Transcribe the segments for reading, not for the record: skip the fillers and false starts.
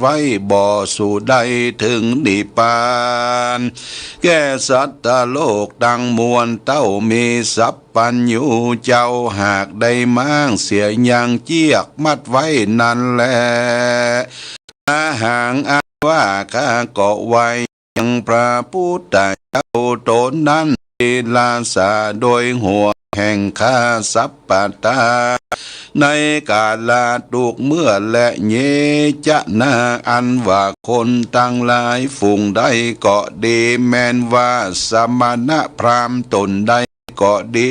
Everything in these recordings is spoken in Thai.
ไว้บ่สู่ได้ถึงนิพพานแก่สัตว์โลกดังมวลเต้ามีสัพปัญญูเจ้าหากได้มั่งเสียยังเจียกมัดไว้นั่นแลอาหางอาว่าข้าเกาะไว้ยังพระพุทธเจ้าตนนั้นลาสาโดยหัวแห่งข้าสัพปตาในกาลาตุกเมื่อและเยจะนาอันว่าคนตั้งหลายฝูงได้เกาะดีแม้นว่าสมณะพราหมณ์ตนได้เกาะดี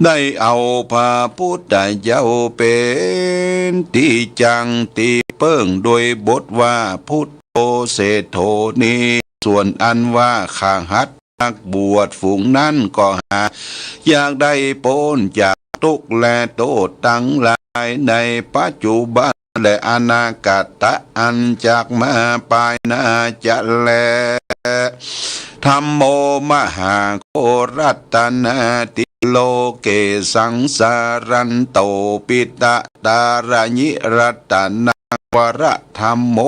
ได้เอาพระพุทธเจ้าเป็นที่จังตีเปิ้งโดยบทว่าพุทโธเศโธนี้ส่วนอันว่าข้าหัดนักบวชฝูงนั้นก็หาอยากได้พ้นจากทุกข์และโทษทั้งหลายในปัจจุบันและอนาคตอันจากมาปลายนาจะแลธัมโมมหาโครัตนาติโลเกสังสารันโตปิตะตารญิรัตนาวระธัมโม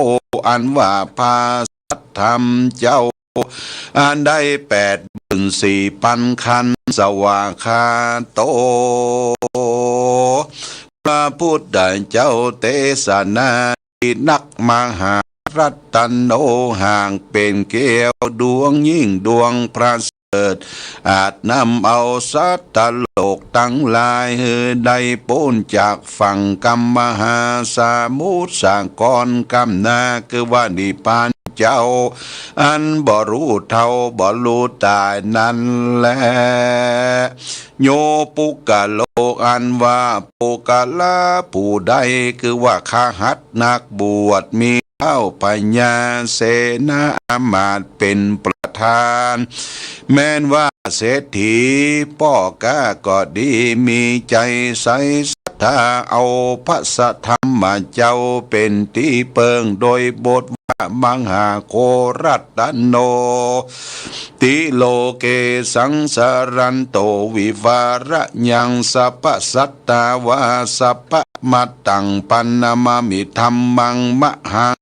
อันว่าภาสัทธรรมเจ้าอันได้84,000 คันสวาคาโตพระพุทธเจ้าเทศนาที่นักมหารัตโนห่างเป็นแก้วดวงยิ่งดวงพระเสริฐอาจนำเอาสัตว์โลกทั้งหลายได้พ้นจากฝั่งกรรมมหาสมุทรสากรกรรมนาคือว่านิพพานเจ้าอันบ่รู้เท่าบ่รู้ตายนั่นแหละโยปุกะโลกอันว่าปุกะลาผู้ใดคือว่าข้าหัดนักบวชมีเท้าปัญญาเสนาอามาตย์เป็นประธานแม้นว่าเศรษฐีพ่อกาก็ดีมีใจใสถ้าเอาพระสัทธรรมเจ้าเป็นที่เปิงโดยบทว่ามังหาโครัตโนติโลเกสังสารันโตวิวาระยังสัพพสัตตาวาสัพพมัตตังปันนามามิธัมมังมหัง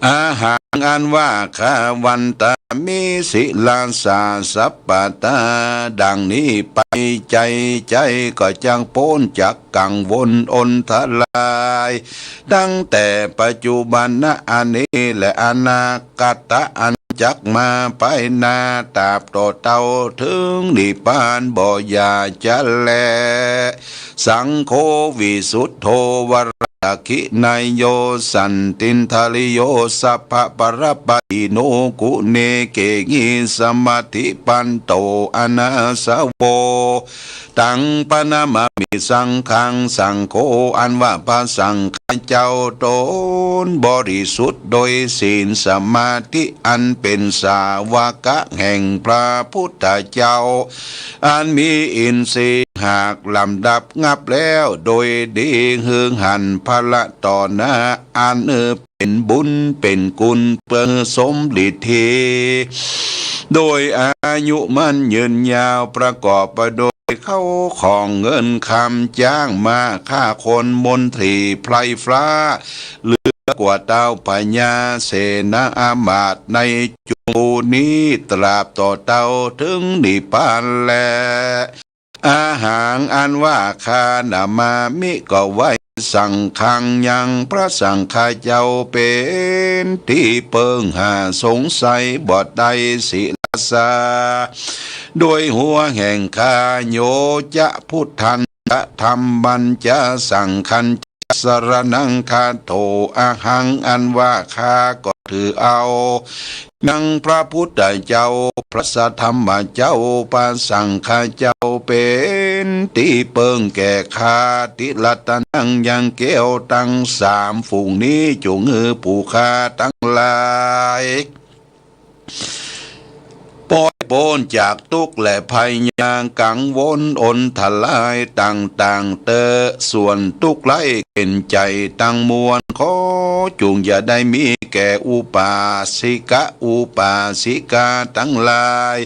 อาหารอันว่าข้าวันตามีศิลาสาสัพปตาดังนี้ไปใจก็จังพ้นจากกังวลอนทลายตั้งแต่ปัจจุบันนะอันนี้และอนาคตอันจักมาไปนาตราบต่อเต่าถึงนิพพานบ่อยาจะแลสังโฆวิสุทโธวรคินายโยสันตินทาลิโยสัพพะปรปะอิโนกุเนเกงิสมาธิปันโตอนาสาวโวตังปนามามิสังขังสังโฆอันว่าพระสังฆเจ้าตนบริสุทธิ์โดยศีลสมาธิอันเป็นสาวกะแห่งพระพุทธเจ้าอันมีอินทรีย์หากลำดับงับแล้วโดยดีเฮืองหันพละต่อหน้าอันเป็นบุญเป็นกุลเปิงสมฤทธิโดยอายุมันยืนยาวประกอบไปโดยเข้าของเงินคำจ้างมาฆ่าคนมนตรีไพรฟ้าเหลือกว่าเต้าพญาเสนาอามาตย์ในจุมูนี้ตราบต่อเต้าถึงนิพพานแลอาหารอันว่าคานามามิก็ไว้สังขังยังพระสังฆเจ้าเป็นที่เปิงหาสงสัยบทใดศิลาสาโดยหัวแห่งคาโยจะพุทธันจะธรรมบัญจะสังขันสรนังคาโตอาหังอันว่าข้าก็ถือเอานังพระพุทธเจ้าพระสัทธรรมเจ้าปาสังฆเจ้าเป็นที่เปิงแก่ข้าติลัตนังยังเกี้ยวตั้ง3ฝูงนี้จงผู้ข้าทั้งหลายปล่อยโปนจากทุกข์และภัยยางกังวลอนทลายต่างเตอส่วนทุกข์ไร้เข็นใจตั้งมวลขอจงอย่าได้มีแก่อุปาสิกาทั้งหลาย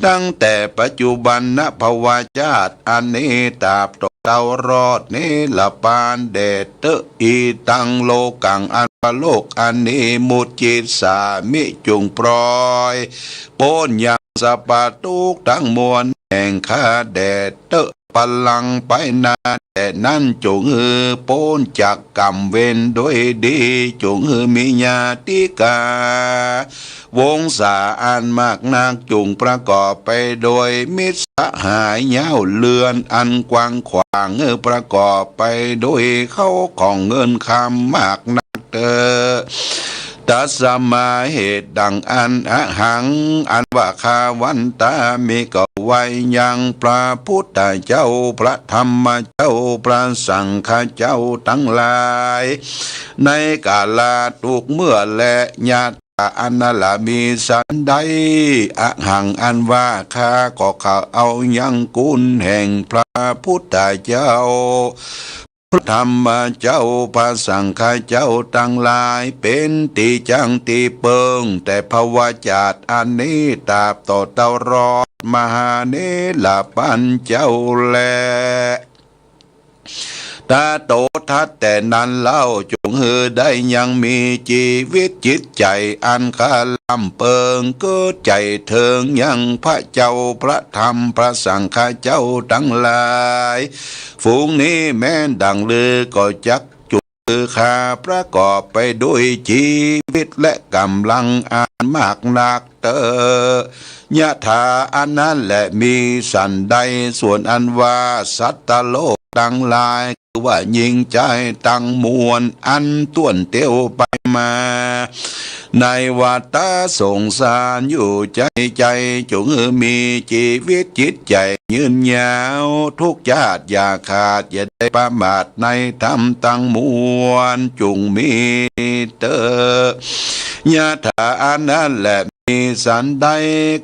ตั้งแต่ปัจจุบันณภวชาติอันนี้ตราบต่อ เตารอดนี้ละปานเดชเตอีตังโลกังอันโลกอันนี้มุจิตสามิจุงปลอยโปนยังสะปาตุกทั้งมวลแห่งข้าแดดเตพลังไปนาแต่นั้นจงโปนจากกรรมเวนด้วยดีจงมีญาติกาวงศาอันมากนักจุงประกอบไปโดยมิตรสหายเย้าเลือนอันกว้างขวางประกอบไปโดยเข้าของเงินคำมากนักตัสมาเหตุดังอันอหังอันว่าคาวันตามีก็ไว้ยังพระพุทธเจ้าพระธรรมเจ้าพระสังฆเจ้าทั้งหลายในกาลาทุกเมื่อและญาติอันนั่นละมีสันใดอหังอันว่าข้าก็เขาเอายังกุลแห่งพระพุทธเจ้าพระธรรมเจ้าพระสังฆเจ้าทั้งหลายเป็นตีจังตีเปิงแต่ภวจาตอันนี้ตาบต่อเตารอดมหาเนลปัญเจ้าแลตาโตทัดแต่นั้นเล่าจงได้ยังมีชีวิตจิตใจอันคาลำเปิงเกิดใจเถิงยังพระเจ้าพระธรรมพระสังฆเจ้าทั้งหลายฝูงนี้แม้นดังลือก็จักจุข้าประกอบไปด้วยชีวิตและกำลังอันมากนักยะถาอันนั้นแหละมีสันใดส่วนอันว่าสัตตโลกทั้งหลายคือว่ายิงใจตั้งมวลอันต้วนเตียวไปมาในวัฏฏะสงสารอยู่ใจจงมีชีวิตจิตใจยืนยาวทุกญาติอย่าขาดอย่าได้ประมาทในธรรมตั้งมวลจงมียะถาอันนั้นแหละมีสันใด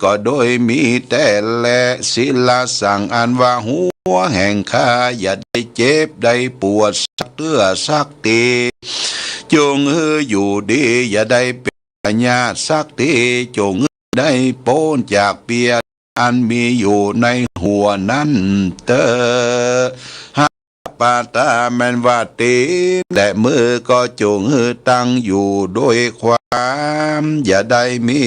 ก็โดยมีแต่แลศิลาสั่งอันว่าหัวแห่งข้าอย่าได้เจ็บได้ปวดสักเตื้อสักตีจงอยู่ดีอย่าได้เป็นญาติสักทีจงได้โป้นจากเปียอันมีอยู่ในหัวนั้นปาตาแมนวาตีแต่มือก็จงตั้งอยู่ด้วยความอย่าได้มี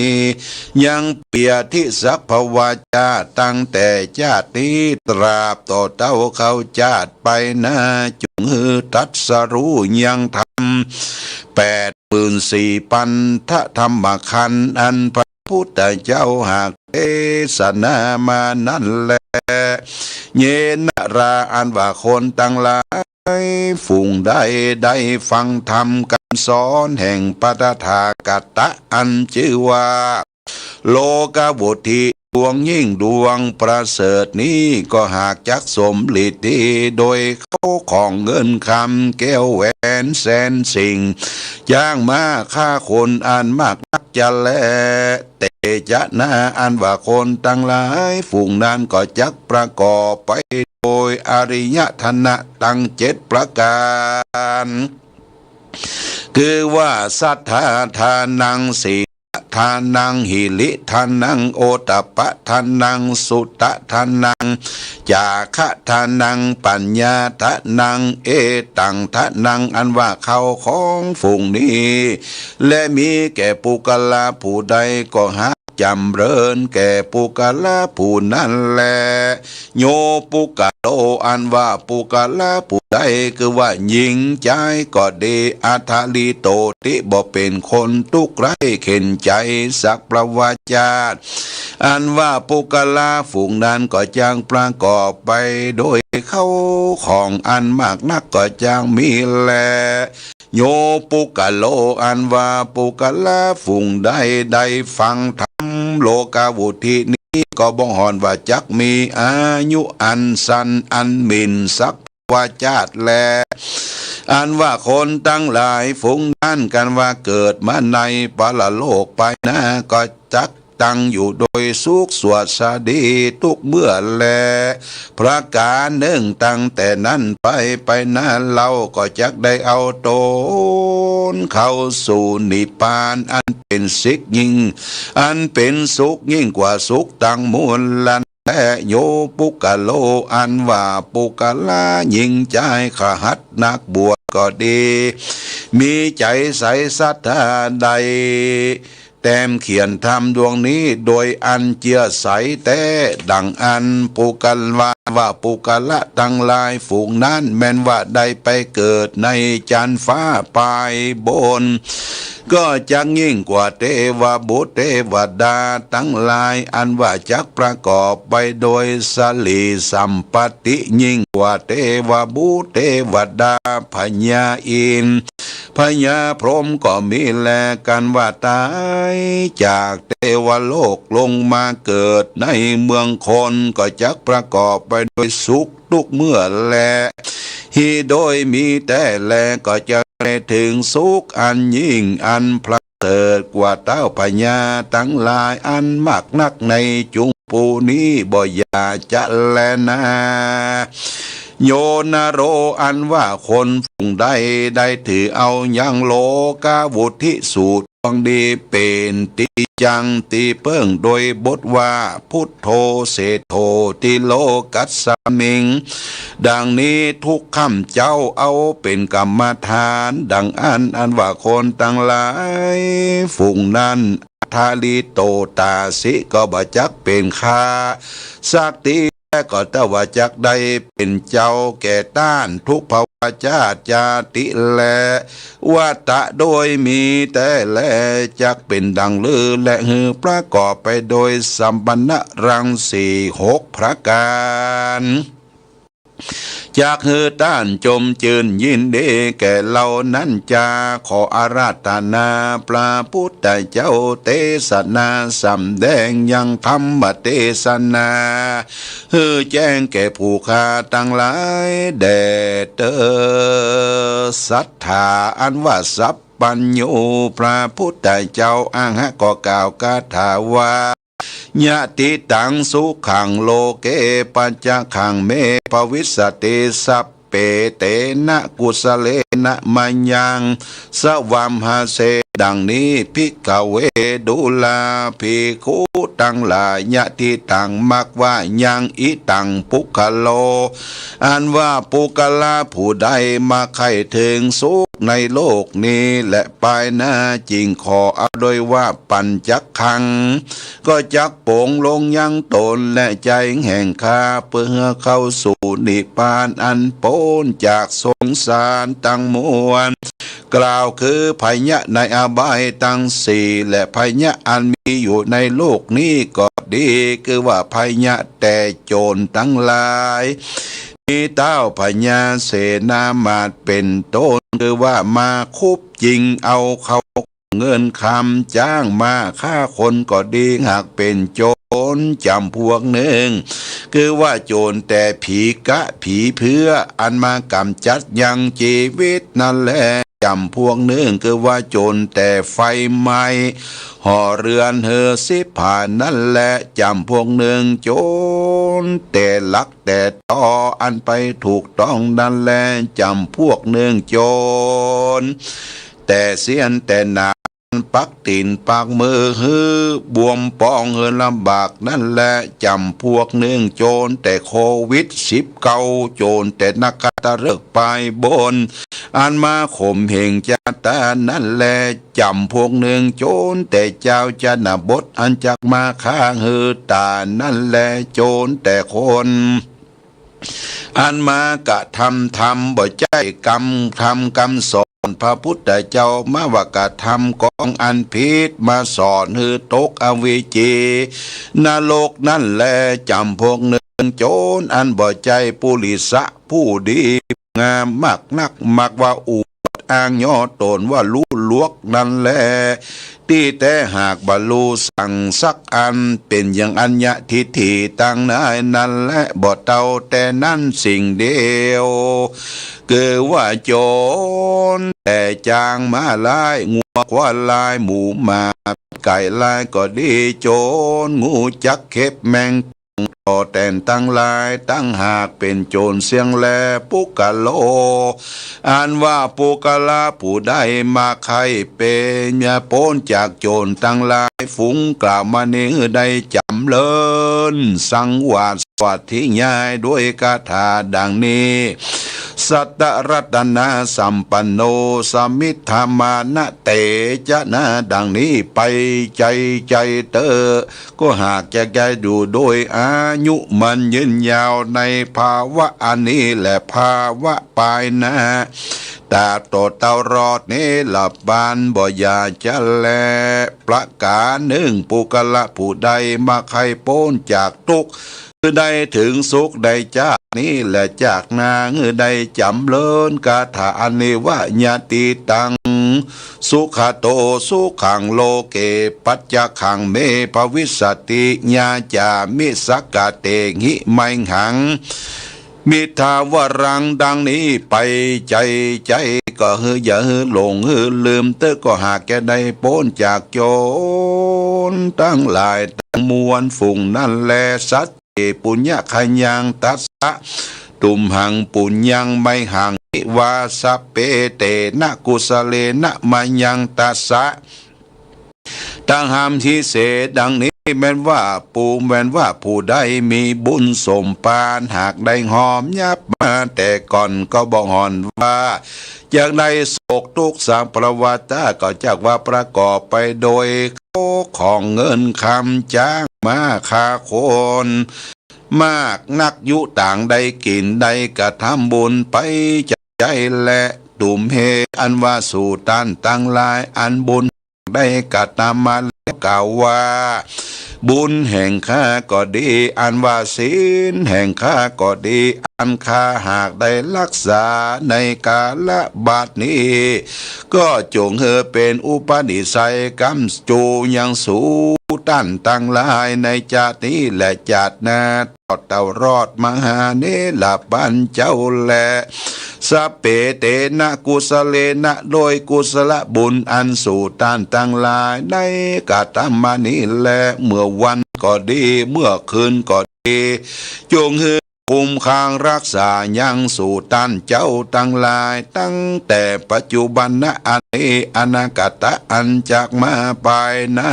ยังเปียที่สัพพวาจาตั้งแต่ชาตินี้ตราบต่อเต้าเขาชาติไปนะจงตัดสรู้ยังทำ84,000ปันทธรรมขันธ์อันพระพุทธเจ้าหากเทศนามานั่นแหละเยนราอันว่าคนตั้งหลายฝูงได้ฟังธรรมคำสอนแห่งปฐทากัตตะอันชื่อว่าโลกบุตรีดวงยิ่งดวงประเสริฐนี้ก็หากจักสมฤทธิ์โดยเข้าของเงินคำแก้วแหวนแสนสิ่งจ้างมาฆ่าคนอันมากนักจะแลแต่จะนาอันว่าคนตั้งหลายฝูงนั้นก็จักประกอบไปโดยอริยธนะตั้ง7ประการคือว่าสัทธาทานังสีทานังหิริทานังโอตปะทานังสุตะทานังจาคะทานังปัญญาทานังเอตังทานังอันว่าเขาของฝูงนี้และมีแก่ปุกลาผู้ใดก็หาจำเริญแก่ปุกลาผู้นั้นแลโยปุกโลอันว่าปุกลาผู้ใดคือว่ายิงใจก็ดีอัทาลิโตติบ่เป็นคนทุกข์ไร้เข็นใจสักประวาจาตอันว่าปุกลาฝูงนั้นก็จางประกอบไปโดยเข้าของอันมากนักก็จางมีแลโยปุกโลอันว่าปุกลาฝูงได้ฟังธรรมโลกาวุธินี้ก็บ่หอนว่าจักมีอายุอันสันอันมินสักวาจาตแลอันว่าคนตั้งหลายฝูงนั้นกันว่าเกิดมาในปรโลกไปนะก็จักตั้งอยู่โดยสุขสวดสดีทุกเมื่อแลประการหนึ่งตั้งแต่นั้นไปนั้นเราก็จักได้เอาตนเข้าสู่นิพพานอันเป็นสิกยิ่งอันเป็นสุขยิ่งกว่าสุขตั้งมวลลัน และโยปุกะโลอันว่าปุกะลายิ่งใจขหัดนักบวชก็ดี มีใจใสศรัทธาใดแต้มเขียนทำดวงนี้โดยอันเจียใสแต่ดังอันปุกัลว่าปุกะละตั้งลายฝูงนั้นแม้นว่าได้ไปเกิดในจันฟ้าปลายบนก็จักยิ่งกว่าเทวบุตรเทวดาตั้งหลายอันว่าจักประกอบไปโดยสลีสัมปติยิ่งกว่าเทวบุตรเทวดาพญาอินทร์พญาพรหมก็มีแลกันว่าตายจากเทวโลกลงมาเกิดในเมืองคนก็จักประกอบไปโดยสุขทุกเมื่อแลฮีโดยมีแต่แลก็จะได้ถึงสุขอันยิ่งอันพระเสริฐกว่าเต้าพญาทั้งหลายอันมากนักในจุงปูนี้บ่อยาจะแลนาโยนาโรอันว่าคนฝูงใดได้ถือเอายังโลกาวุธิสูตรต้องดีเป็นติจังตีเปิ้งโดยบทว่าพุทโธเสโธติโลกัสสมิงดังนี้ทุกคำเจ้าเอาเป็นกรรมฐานดังอันว่าคนตั้งหลายฝูงนั้นทาลิโตตาสิก็บ่จักเป็นข้าสักทีก็ตว่าจักได้เป็นเจ้าแก่ต้านทุกภาวะชาติจาติแลวัตะโดยมีแต่แลจักเป็นดังลือและหือประกอบไปโดยสัมปันนรังสี6ประการจากฮือต้านจมจืนยินดีแก่เรานั้นจะขออาราธนาพระพุทธเจ้าเทศนาสำแดงยังธรรมเทศนาฮือแจ้งแก่ผู้ข้าตั้งหลายแด่เตอศรัทธาอันว่าสัพปัญญูพระพุทธเจ้าอ้างฮะก็กล่าวคาถาว่ายะติตังสุขังโลเกปัญจขังเมภวิสติสัพเปเตนะกุสเลนะมัญญังสวัมหาเสดังนี้ภิกขเวดุลาภิกขุตั้งหลายยะติตังมักว่ายังอิตังปุคโลอันว่าปุคลาผู้ใดมาใครถึงสุขในโลกนี้และปลายหน้าจริงขอเอาโดยว่าปัญจขังก็จักโป่งลงยังตนและใจแห่งข้าเพื่อเข้าสู่นิพพานอันพ้นจากสงสารตั้งมวลกล่าวคือภัยะในอบายตั้งสี่และภัยะอันมีอยู่ในโลกนี้ก็ดีคือว่าภัยะแต่โจรทั้งหลายมีเต้าพญาเสนามาตเป็นต้นคือว่ามาคุบจริงเอาเขาเงินคำจ้างมาฆ่าคนก็ดีหากเป็นโจรจำพวกหนึ่งคือว่าโจรแต่ผีกะผีเพื่ออันมากำจัดยังชีวิตนั่นแหละจำพวกหนึ่งคือว่าโจรแต่ไฟไหม้ห่อเรือนเฮอสิผ่านนั่นแหละจำพวกหนึ่งโจรแต่ลักแต่ต่ออันไปถูกต้องนั่นแหละจำพวกหนึ่งโจรแต่เสียนแต่หนาปักตีนปากมือฮือบวมปองเฮือลำบากนั่นแหละจำพวกหนึ่งโจรแต่โควิด19โจรแต่นักตะเริกไปบนอันมาข่มเหงจาตานั่นแหละจำพวกหนึ่งโจรแต่เจ้าจะนบดอันจักมาข้างฮือตานั่นแหละโจรแต่คนอันมากะทำบ่ใจกรรมทำกรรมสอนพระพุทธเจ้ามาว่ากะทำกองอันพิษมาสอนฮือตกอเวจีนรกนั่นแลจำพวกหนึ่งโจรอันบ่ใจปุริสะผู้ดีงามมากนักมักว่าอูอ้างย่อตนว่ารู้ลวกนั่นแหละที่แต่หากบรรลุสั่งสักอันเป็นอย่างอัญญทิฏฐิตั้งนายนั่นแหละบ่เต่าแต่นั่นสิ่งเดียวคือว่าโจรแต่จางมาลายงัวควายลายหมูหมาไก่ลายก็ดีโจรงูจักเข็บแมงต่อแต่นตั้งลายตั้งหากเป็นโจรเสียงแลปุกะโลอันว่าปุกะลาผู้ใดมาใครเป็นยาโป้นจากโจรตั้งลาย ฝูงกล่าวมาเนื้อได้จำเลินสังวาสสวัสดิ์ที่ง่ายด้วยคาถาดังนี้สัตตรัตนาสัมปันโนสมิทธามานะเตจะนะดังนี้ไปใจเตอก็หากจะแกดูโดยอายุมันยืนยาวในภาวะอันนี้และภาวะปลายนะตาโตเตารอดนี้หลับบานบ่อยาจะแลประกาศหนึ่งปุกละผู้ใดมาใครโป้นจากทุกข์ได้ถึงสุขได้จากนี้และจากนางได้จำเลินคาถาอันนี้ว่าญาติตังสุขโตสุขังโลเกปัจจขังเมภวิสติญาจามิสักกะเตหิไมหังมิทาวรังดังนี้ไปใจก็อย่าหลงลืมเตอก็หากแกได้พ้นจากโจรตั้งหลายตั้งมวลฝุ่งนั่นแลสัตปุญญาขยังตัสสะตุมหังปุญญังไม่หังวาสเปเตนะกุสเลนะมายังตัสสะตั้งหามที่เสดังนี้แม้นว่าผู้ใดมีบุญสมปานหากได้หอมยับมาแต่ก่อนก็บอกหอนว่าจากได้โศกทุกข์สามประวัติก็จากว่าประกอบไปโดยของเงินคำจ้างมาคาคนมากนักยุต่างได้กินได้กระทำบุญไปใจและตุ่มเฮอันว่าสู่ตันตั้งลายอันบุญได้กระทำมาแล้วกล่าวว่าบุญแห่งข้าก็ดีอันว่าศีลแห่งข้าก็ดีอันข้าหากได้รักษาในกาลบัดนี้ก็จงเป็นอุปนิสัยกรรมจูยังสูตันตั้งหลายในจาติและจาติหน้าเต่ารอดมหาเนลปันเจ้าแลสัพเพเตนะกุสเลนะโดยกุศลบุญอันสู่ตันตั้งหลายในกาตมานี้แลเมื่อวันก็ดีเมื่อคืนก็ดีจงคุมคางรักษายังสู่ตันเจ้าตั้งหลายตั้งแต่ปัจจุบันนะอันนี้อนาคตอันจากมาไปนะ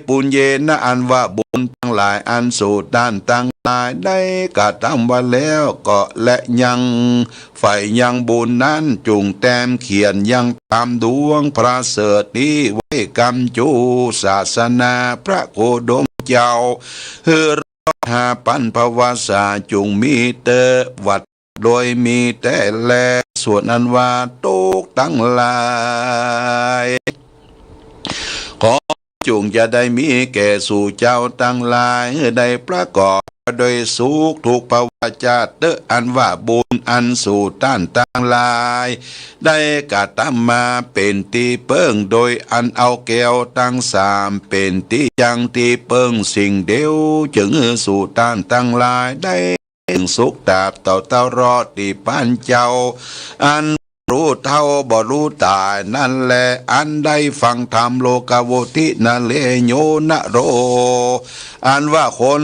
ปุญเยนะอันว่าบุญทั้งหลายอันสู่ด้านตั้งหลายได้กระทำไว้แล้วก็และยังฝ่ายยังบุญนั้นจุงแต้มเขียนยังตามดวงพระเสดนี้ไว้กำจูศาสนาพระโคดมเจ้าหาปันภวาสาจุงมีเตวัดโดยมีแต่แลส่วนอันว่าตุกตั้งหลายขอจุงจะได้มีแก่สู่เจ้าตั้งหลายได้ประกอบโดยสุขทุกภวาจาเตอันว่าบุญอันสู่ต้านตั้งหลายได้กระทำมาเป็นที่เปิ้งโดยอันเอาแก้วตั้งสามเป็นที่ยังที่เปิ้งสิ่งเดียวจึงสู่ต้านตั้งหลายได้ถึงสุขตาบเต่ารอดที่ปานเจ้าอันรู้เท่าบ่รู้ตายนั่นแหละอันได้ฟังธรรมโลกาโวทินาเลโยนะโรอันว่าคน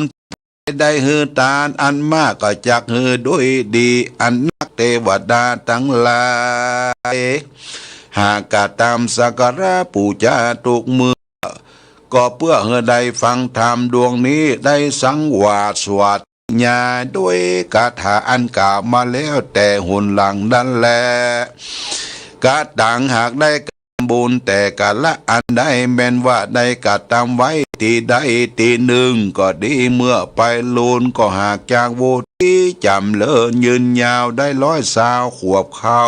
ได้ตาอันมากก็จักด้วยดีอันนักเทวดาทั้งหลายหากกะตามสักการะปูชาทุกมือก็เพื่อได้ฟังธรรมดวงนี้ได้สังวาสวดญาด้วยคาถาอันกล่าวมาแล้วแต่หุ่นหลังนั่นแหละกะต่างหากได้บุญแต่กะละอันได้แม้นว่าได้กะทำไว้ที่ใดที่หนึ่งก็ดีเมื่อไปลูนก็หากจากโวที่จำเลินยืนยาวได้120 ขวบเขา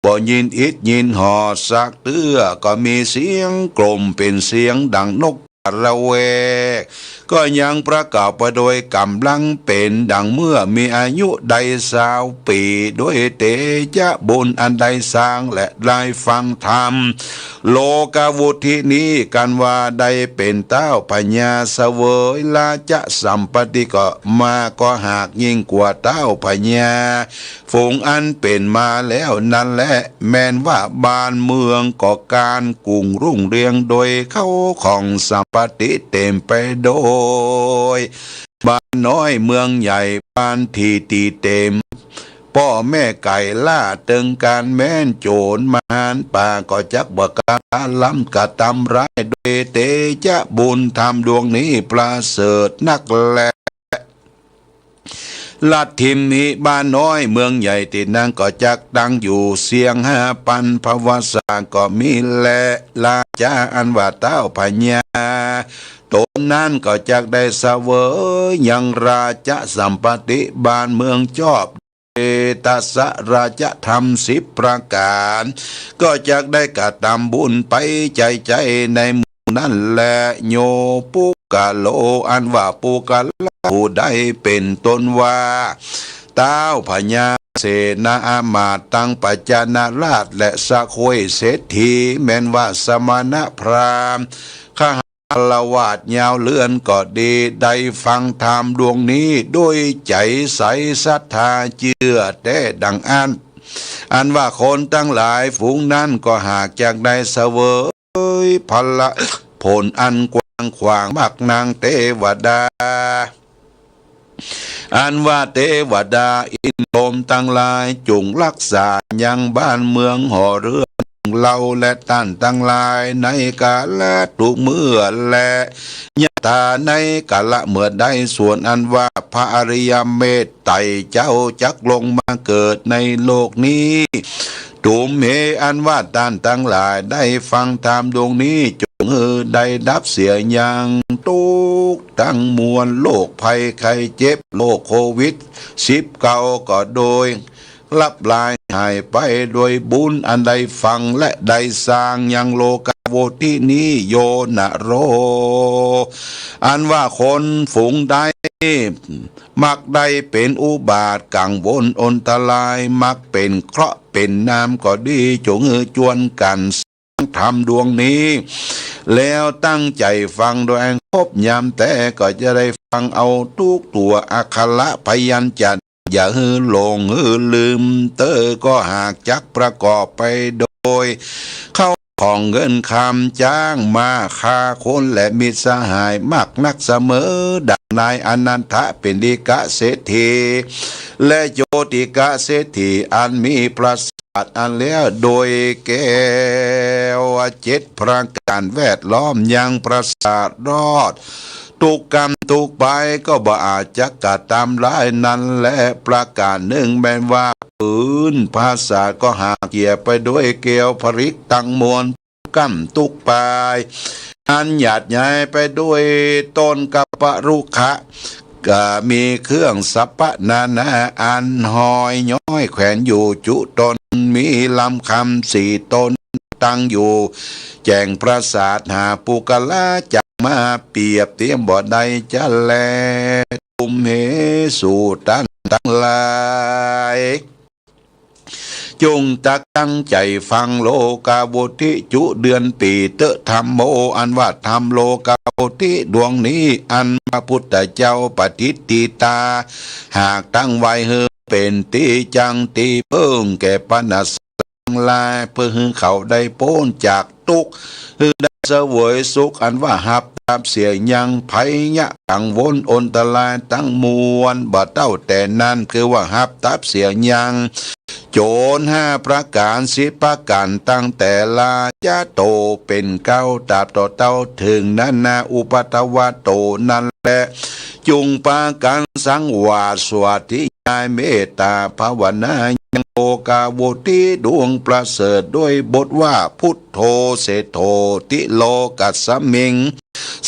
บ่ยินอิดยินหอสักเตื้อก็มีเสียงกลมเป็นเสียงดังนกระเวกก็ยังประกอบไปโดยกำลังเป็นดังเมื่อมีอายุได้20 ปีด้วยเตจะบุญอันได้สร้างและได้ฟังธรรมโลกาวุธินี้กันว่าได้เป็นเต้าพญาเสวยลาจะสัมปติก็มาก็หากยิ่งกว่าเต้าพญาฝูงอันเป็นมาแล้วนั่นแหละแม้นว่าบ้านเมืองก็การกุ่งรุ่งเรืองโดยเข้าของสัมปติเต็มไปโดยบ้านน้อยเมืองใหญ่บ้านที่ตีเต็มไป พ่อแม่ไก่ล่าตึงการแม่นโจรมารป่าก็จักบกาล้ำกะตำร้ายโดยเตจะบุญทำดวงนี้ประเสริฐนักแลลัดทิมนี้บ้านน้อยเมืองใหญ่ติดนางก็จักดังอยู่เสียง5,000ภวสาก็มีแลลาจาอันว่าเต้าพญาตนนั้นก็จักได้เสวยยังราชสัมปติบ้านเมืองจอบตัสสะราชธรรม10ประการก็จักได้กระทำบุญไปใจในหมู่นั่นแหละโยปุกะโลอันว่าปุกะโลผู้ได้เป็นตนว่าเต้าพญาเสนาอามาตย์ตั้งปัจจานาราชและสะโคยเศรษฐีแม้นว่าสมณพราหมณ์ข้าละวาดยาวเลื่อนก็ดีได้ฟังธรรมดวงนี้ด้วยใจใสศรัทธาเชื่อแต่ดังอันว่าคนตั้งหลายฝูงนั้นก็หากจากได้เสวยพละผลอันกว้างขวางมักนางเทวดาอันว่าเทวดาอินพรหมตั้งหลายจุงรักษายังบ้านเมืองห่อเรือเราและท่านตั้งหลายในกาลทุกเมื่อและยะถาในกาละเมื่อใดส่วนอันว่าพระอริยเมตไตรเจ้าจักลงมาเกิดในโลกนี้ตุมเหอันว่าท่านทั้งหลายได้ฟังธรรมดวงนี้จงได้ดับเสียอย่างทุกทั้งมวลโรคภัยไข้เจ็บโรคโควิด19ก็โดยลับลายหายไปโดยบุญอันใดฟังและได้สร้างยังโลกาโวทินี้โยนะโรอันว่าคนฝูงใดมักได้เป็นอุบาทกังวลอนตรายมักเป็นเคราะห์เป็นน้ำก็ดีจงจวนกันทำดวงนี้แล้วตั้งใจฟังโดยครบยามแต่ก็จะได้ฟังเอาทุกตัวอักขระพยัญชนะอย่าหลงลืมก็หากจักประกอบไปโดยเข้าของเงินคำจ้างมาค่าคนและมิตรสหายมักนักเสมอดังนายอนันทะเป็นดิกะเศรษฐีและโยติกะเศรษฐีอันมีประสาทอันแล้วโดยแก้ว7ประการแวดล้อมยังประสาทรอดทุกกรรมทุกไปก็บ่อาจจะกระทำร้ายนั้นและประการหนึ่งแม้ว่าพื้นภาษาก็หาเกี่ยไปด้วยเกลียวผริกตังมวลกรรมทุกปายอันหยาดใหญ่ไปด้วยต้นกัปปะรุขะก็มีเครื่องสัพพนานาอันหอยย้อยแขวนอยู่จุตนมีลำคำ4 ตนตั้งอยู่แจ้งประสาทหาปุกละจักมาเปรียบเทียมบ่ได้จะแลตุมเหสู่ตันทั้งหลายจงตั้งใจฟังโลกาวุธิจุเดือนปีเตธรรมโมอันว่าธรรมโลกาวุธิดวงนี้อันพระพุทธเจ้าปฏิติตาหากตั้งไว้เป็นตีจังตีเพิ่งแก่ปนัสลายเพื่อให้เขาได้พ้นจากทุกข์ได้เสวยสุขอันว่าหับตามเสียยังภัยยะกังวลอนตรายตั้งมวลบ่เต้าแต่นั้นคือว่าหับตับเสียยังโจร5ประการ10ประการตั้งแต่ลาจาโตเป็นเก้าตาบต่อเต้าถึงนันนาอุปัตวะโตนั่นแหละจุงปากันสังวาสวัสดิยายเมตตาภาวนายังโลกาวุธิดวงประเสริฐด้วยบทว่าพุทโธเสโธติโลกัสสมิง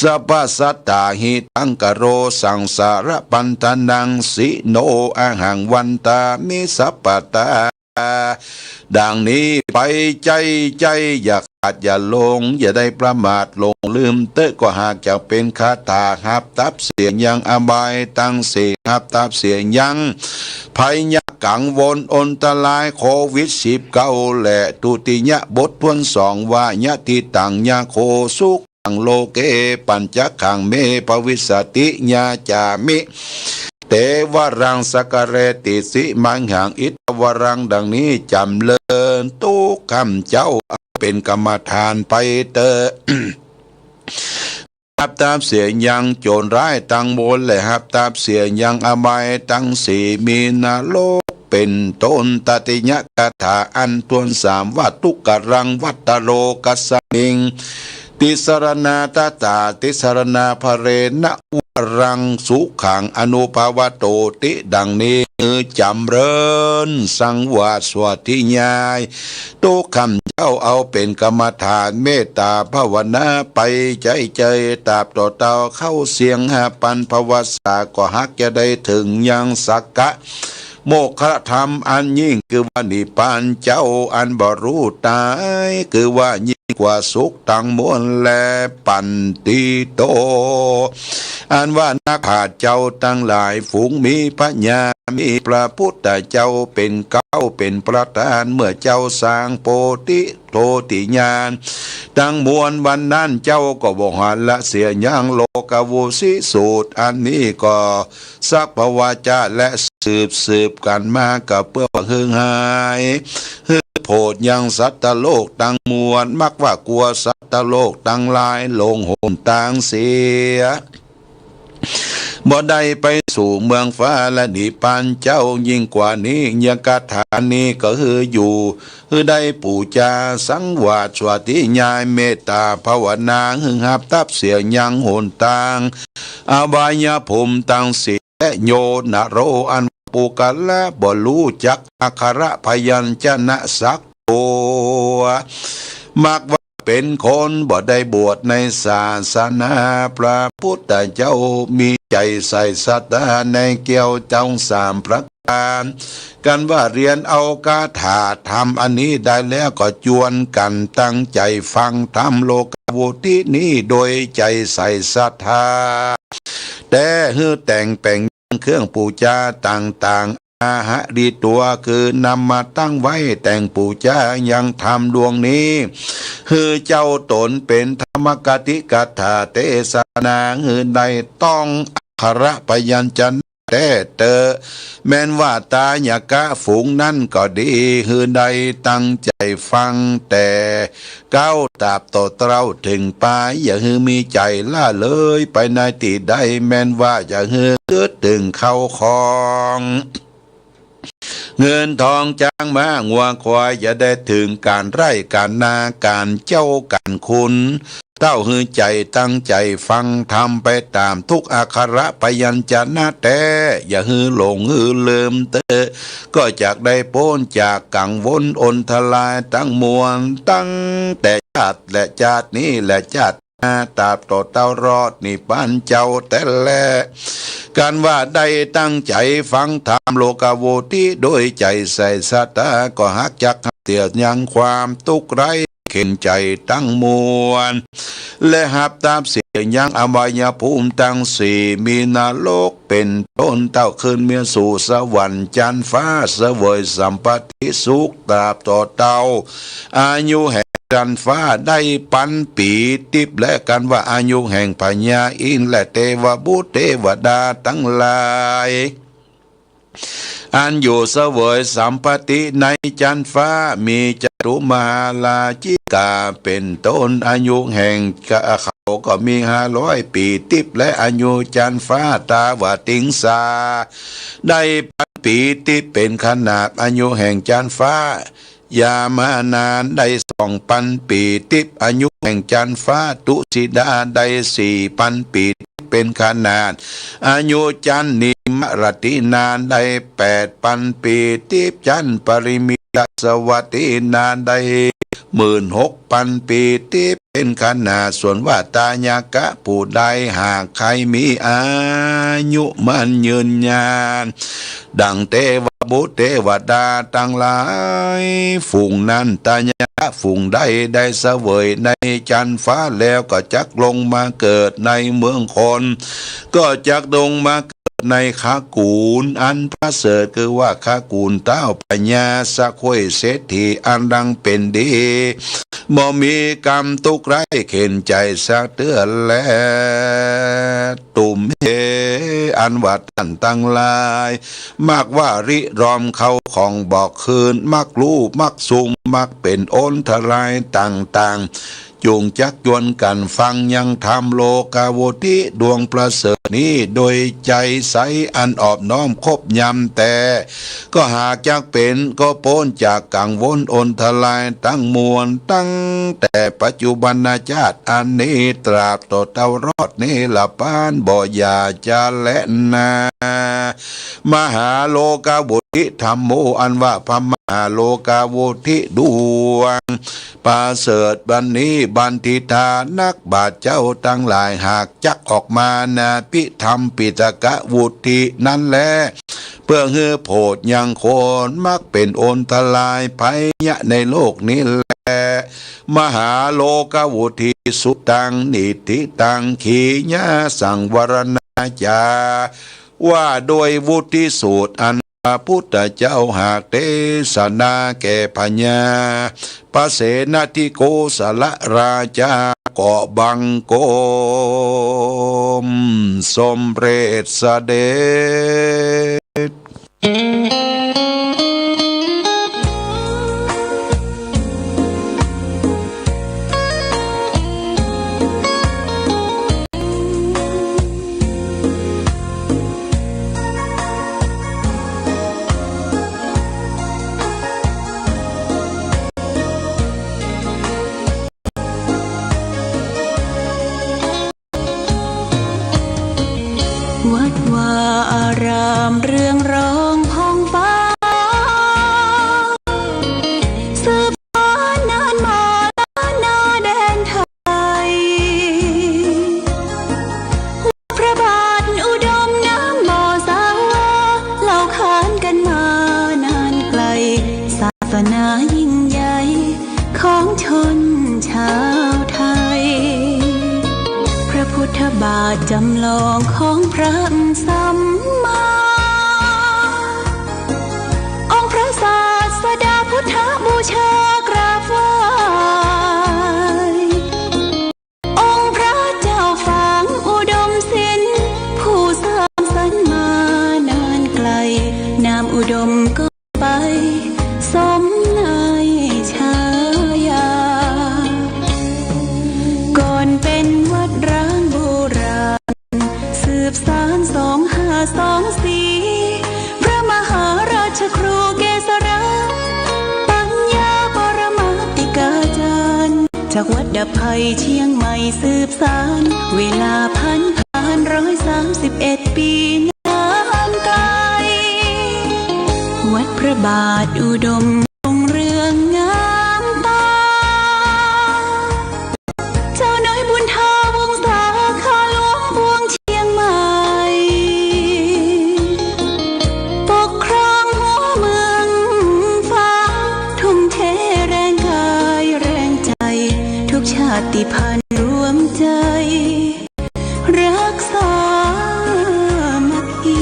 สัพพสัตตาหิตังกโรสังสารปันตนังสิโนอาหังวันตามิสัพปตาดังนี้ไปใจอย่าขาดอย่าลงอย่าได้ประมาทลงลืมก็หากจะเป็นคาถาหับตับเสียงยังอบายตั้งเสียงหับตับเสียงยังภัยยะกังวลอนตรายโควิด19และตุติยะบททวน2ว่ายะทิตังยะโคสุขังโลเกปัญจขังเมภวิสติญาจามิเตวรังสกเรติสิมังหังอิตวรังดังนี้จำเลินตุกคำเจ้าเป็นกรรมฐานไปเตอหับตามเสียงยังโจรร้ายตั้งบนและหับตามเสียงยังอบายตั้ง4มีนรก เป็นต้นตติยกถาอันตวนสามว่าทุกกรังวัตตโลกัสมิงติสรณาตตาติสรณาภเรณวรังสุขังอนุภาวโตติดังนี้จำเริญสังวาสวติญายตุกคำเจ้าเอาเป็นกรรมฐานเมตตาภาวนาไปใจตาบต่อเตาเข้าเสียงหาปันภวสาก็ฮักจะได้ถึงยังสักกะโมกขธรรมอันยิ่งคือว่านิพพานเจ้าอันบรู้ตายคือว่ายิ่งกว่าสุขตั้งมวลและปันติโตอันว่านักขาดเจ้าตั้งหลายฝูงมีปัญญามีพระพุทธเจ้าเป็นเก้าเป็นประธานเมื่อเจ้าสร้างโพธิโทติญาณตั้งมวลวันนั้นเจ้าก็บอกหันละเสียยังโลกวุสิสูตรอันนี้ก็สักภวาจาและสืบกันมากับเพื่อหึงหายโพดยังสัตตโลกตั้งมวลมักว่ากลัวสัตตโลกตั้งลายลงโหนต่างเสียบ่ได้ไปสู่เมืองฟ้าและนิพพานเจ้ายิ่งกว่านี้ยังคาถานี้ก็คืออยู่คือได้ปูจาสังวาสสวติญายเมตตาภาวนาหึงหับทับเสียยังโหนต่างอบายภูมิตั้งสิและโยนโรอันปุกละบ่รู้จักอักขระพยัญชนะสักตัวมักว่าเป็นคนบ่ได้บวชในศาสนาพระพุทธเจ้ามีใจใส่ศรัทธาในเกี่ยวเจ้าสามประการกันว่าเรียนเอาคาถาธรรมอันนี้ได้แล้วก็จวนกันตั้งใจฟังธรรมโลกวุฒินี้โดยใจใส่ศรัทธาแต่ฮือแต่งแปลงเครื่องปูจาต่างๆอาหะดีตัวคือนำมาตั้งไว้แต่งปูจายังทำดวงนี้คือเจ้าตนเป็นธรรมกติกถาเทศนาหือใดต้องอักขระพยัญชนะแต่แม้นว่าตาญากะฝูงนั่นก็ดีหือใดตั้งใจฟังแต่ก้าวตาบต่อเต้าถึงปลายอย่าหือมีใจล่าเลยไปในที่ใดแม้นว่าอย่าหือเกิดถึงเข้าคลองเงินทองจ้างม้างัวควายอย่าได้ถึงการไร่การนาการเจ้าการคุณเต้าหือใจตั้งใจฟังทำไปตามทุกอักขระพยัญชนะแต่อย่าหือหลงหือลืมก็จากได้พ้นจากกังวลอนทลายตั้งมวลตั้งแต่ชาติและชาตินี้และชาติตาบต่อเต้ารอดนิพพานเจ้าแต่แลการว่าได้ตั้งใจฟังธรรมโลกโวทิโดยใจใส่ศรัทธาก็หักจักเตียดยังความทุกข์ไร้เข็นใจตั้งมวลและหับตามเสียงยังอบายภูมิตั้งสี่มีนรกเป็นต้นเต้าขึ้นเมียสู่สวรรค์จันทร์ฟ้าเสวยสัมปติสุขตราบต่อเต้าอายุแห่งจันทร์ฟ้าได้ปันปีติบและกันว่าอายุแห่งพญาอินและเทวบุตรเทวดาทั้งหลายอันอยู่เสวยสัมปติในจันทร์ฟ้ามีจตุมาลาจิกาเป็นต้นอายุแห่งเขาก็มี500 ปีติบและอายุจันทร์ฟ้าตาวติงสาได้ปันปีติบเป็นขนาดอายุแห่งจันทร์ฟ้ายามานานได้2,000 ปีติบอายุแห่งจันทร์ฟ้าตุสิดาได้4,000 ปีเป็นขนาดอายุจันทร์นิมรตินานได้8,000 ปีติบจันทร์ปริมิตสวัสดินานได้16,000 ปีที่เป็นขนาดส่วนว่าตาญากะผู้ใดหากใครมีอายุมันยืนยานดังเทวบุตรเทวดาตั้งหลายฝูงนั้นตาญากะฝูงใดได้เสวยในจันทร์ฟ้าแล้วก็จักลงมาเกิดในเมืองคนก็จักลงมาในขากูลอันประเสริฐคือว่าขากูลเต้าปัญญาสะควยเศรษฐีอันดังเป็นดีบ่มีกรรมทุกข์ร้ายเข็นใจสักเตือนและตุ่มเฮอันวัดตันตั้งลายมากว่าริรอมเขาของบอกคืนมักลูกมักซุมมักเป็นโอนทลายต่างๆ จูงจักยวนกันฟังยังทำโลกาโวติดวงประเสริฐนี้โดยใจใสอันออบน้อมคบยำแต่ก็หากจักเป็นก็พ้นจากกังวลอนทลายตั้งมวลตั้งแต่ปัจจุบันชาติอันนี้ตราบต่อเต้ารอดนี้ละปานบ่อยาจะและนามหาโลกาโวติธรรมโมอันว่าพระมหาโลกาโวติดวงประเสริฐบันนี้บันทิทานักบาทเจ้าตั้งหลายหากจักออกมานาพิธรรมปิตกะวุตินั้นแลเพื่อเฮือโพดยังโคนมักเป็นโอนทลายภัยยะในโลกนี้แลมหาโลกาวุติสุตังนิติตังขีญาสังวรณาจาว่าโดยวุติสูตรอันพระพุทธเจ้าหากเทศนาแก่พญาพระเสนาธิโกสลราชาเกาะบังโกมสมเร็จเสด็จวัดวาอารามเรืองร้องพ้องฟ้าสืบสานนานมาล้านนาแดนไทยพระบาทอุดมน้ำบ่อสาวาเล่าขานกันมานานไกลศาสนายิ่งใหญ่ของชนชาวไทยพระพุทธบาทจำลองของพระสัมมาองค์พระศาสดาพุทธบูชากราบไหว้องค์พระเจ้าฝางอุดมศิลป์ผู้สร้างสรรค์มานานไกลนามอุดมก็ไปสมในฉายาก่อนเป็นวัดร้างโบราณสืบสาน2524พระมหาราชครูเกษราปัญญาปรมาติกาจารย์จากวัดดับภัยเชียงใหม่สืบสานเวลาผ่าน131 ปีนานไกลวัดพระบาทอุดมรุ่งเรืองงามตาเจ้าน้อยบุญทาวงศาข้าหลวงพวงเชียงใหม่ปกครองหัวเมืองฟ้าทุ่มเทแรงกายแรงใจทุกชาติพันธุ์รวมใจรักษามัคคี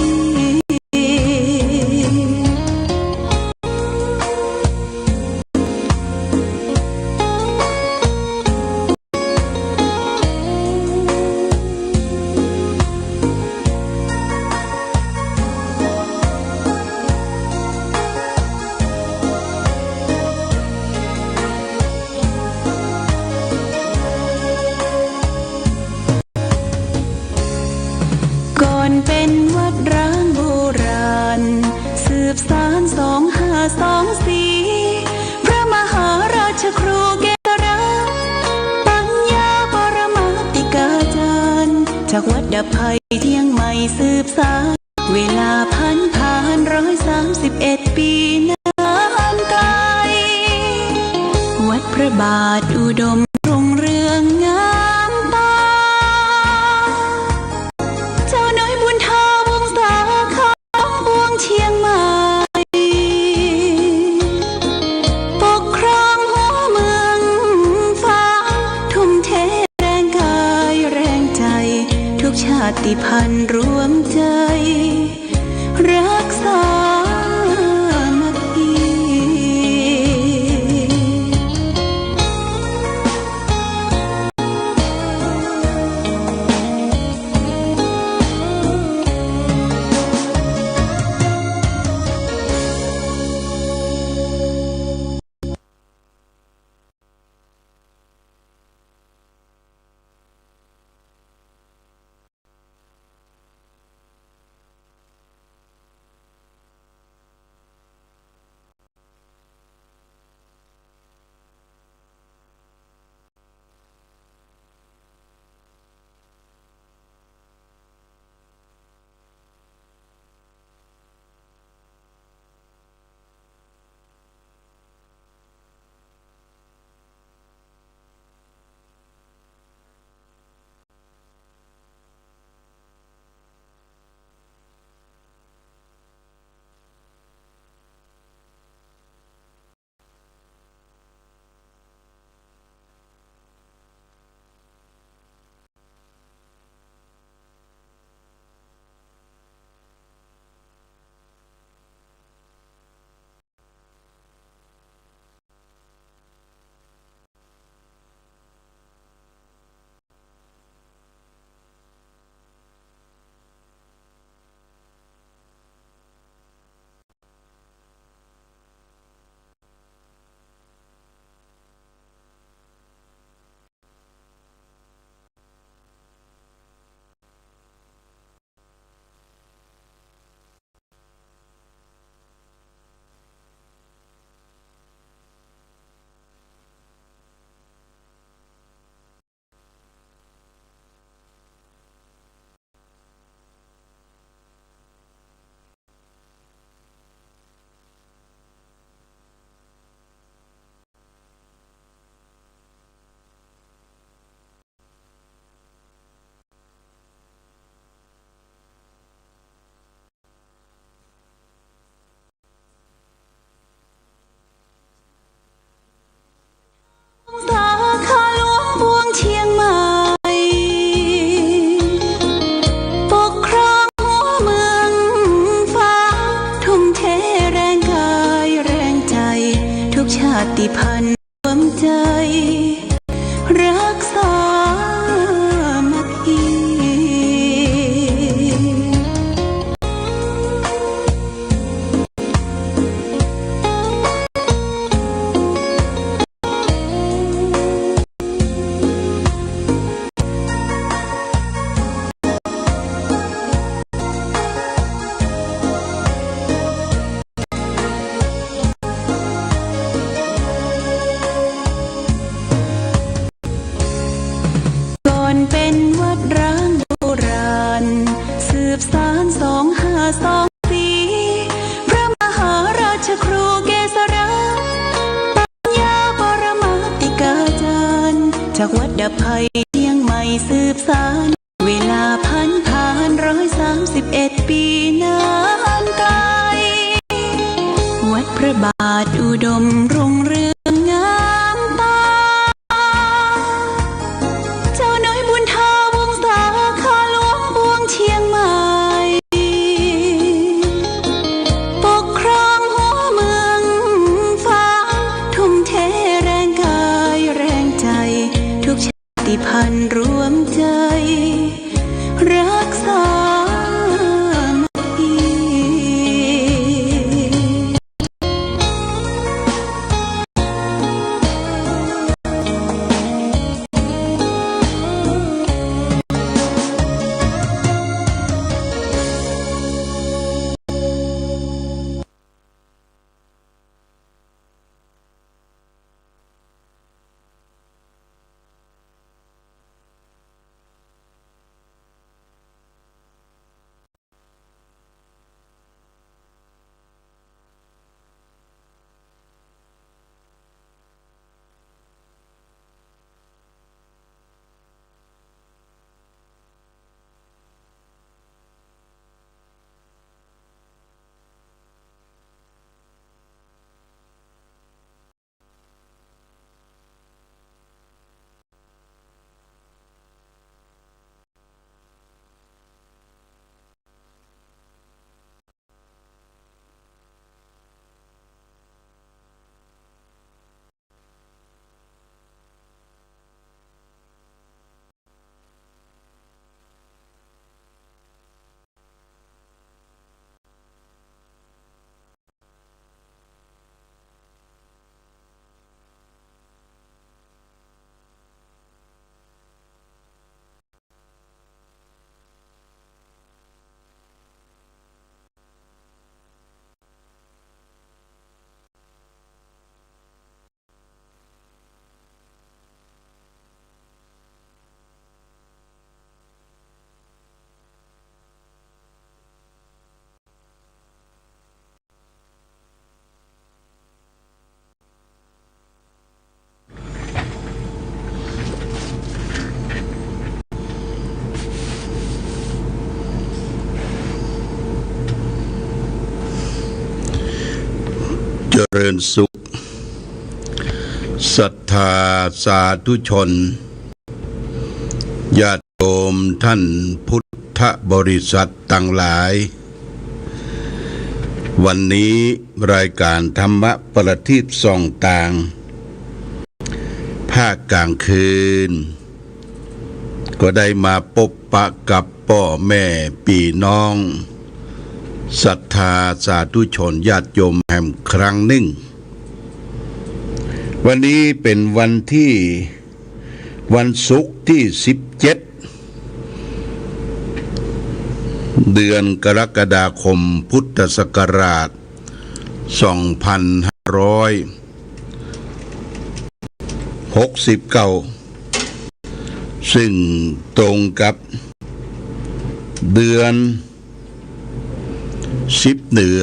เป็นวัดร้างโบราณสืบสาน2524พระมหาราชครูเกษราปัญญาปรมาติกาจารย์จากวัดดับภัยเชียงใหม่สืบสานเวลาผ่าน131 ปีนานไกลวัดพระบาทอุดมรุ่งเรืองงามตาเจ้าน้อยบุญทาวงศาข้าหลวงพวงเชียงใหม่ปกครองหัวเมืองฟ้าทุ่มเทแรงกายแรงใจทุกชาติพันธุ์รวมใจรักษามัคคี จากวัดดับภัยเชียงใหม่สืบสานเวลาผ่าน131 ปีนานไกลวัดพระบาทอุดมรุ่งเรืองงามตาเจ้าน้อยบุญทาวงศาข้าหลวงปวงเชียงใหม่ปกครองหัวเมืองฟ้าทุ่มเทแรงกายแรงใจทุกชาติพันธุ์รวมใจรักษาเจริญสุขศรัทธาสาธุชนญาติโยมท่านพุทธบริษัทต่างหลายวันนี้รายการธรรมะประทีปส่องต่างภาคกลางคืนก็ได้มาพบปะกับพ่อแม่พี่น้องศรัทธาสาธุชนญาติโยมแห่งครั้งหนึ่งวันนี้เป็นวันศุกร์ที่17เดือนกรกฎาคมพุทธศักราช2569ซึ่งตรงกับเดือน10เหนือ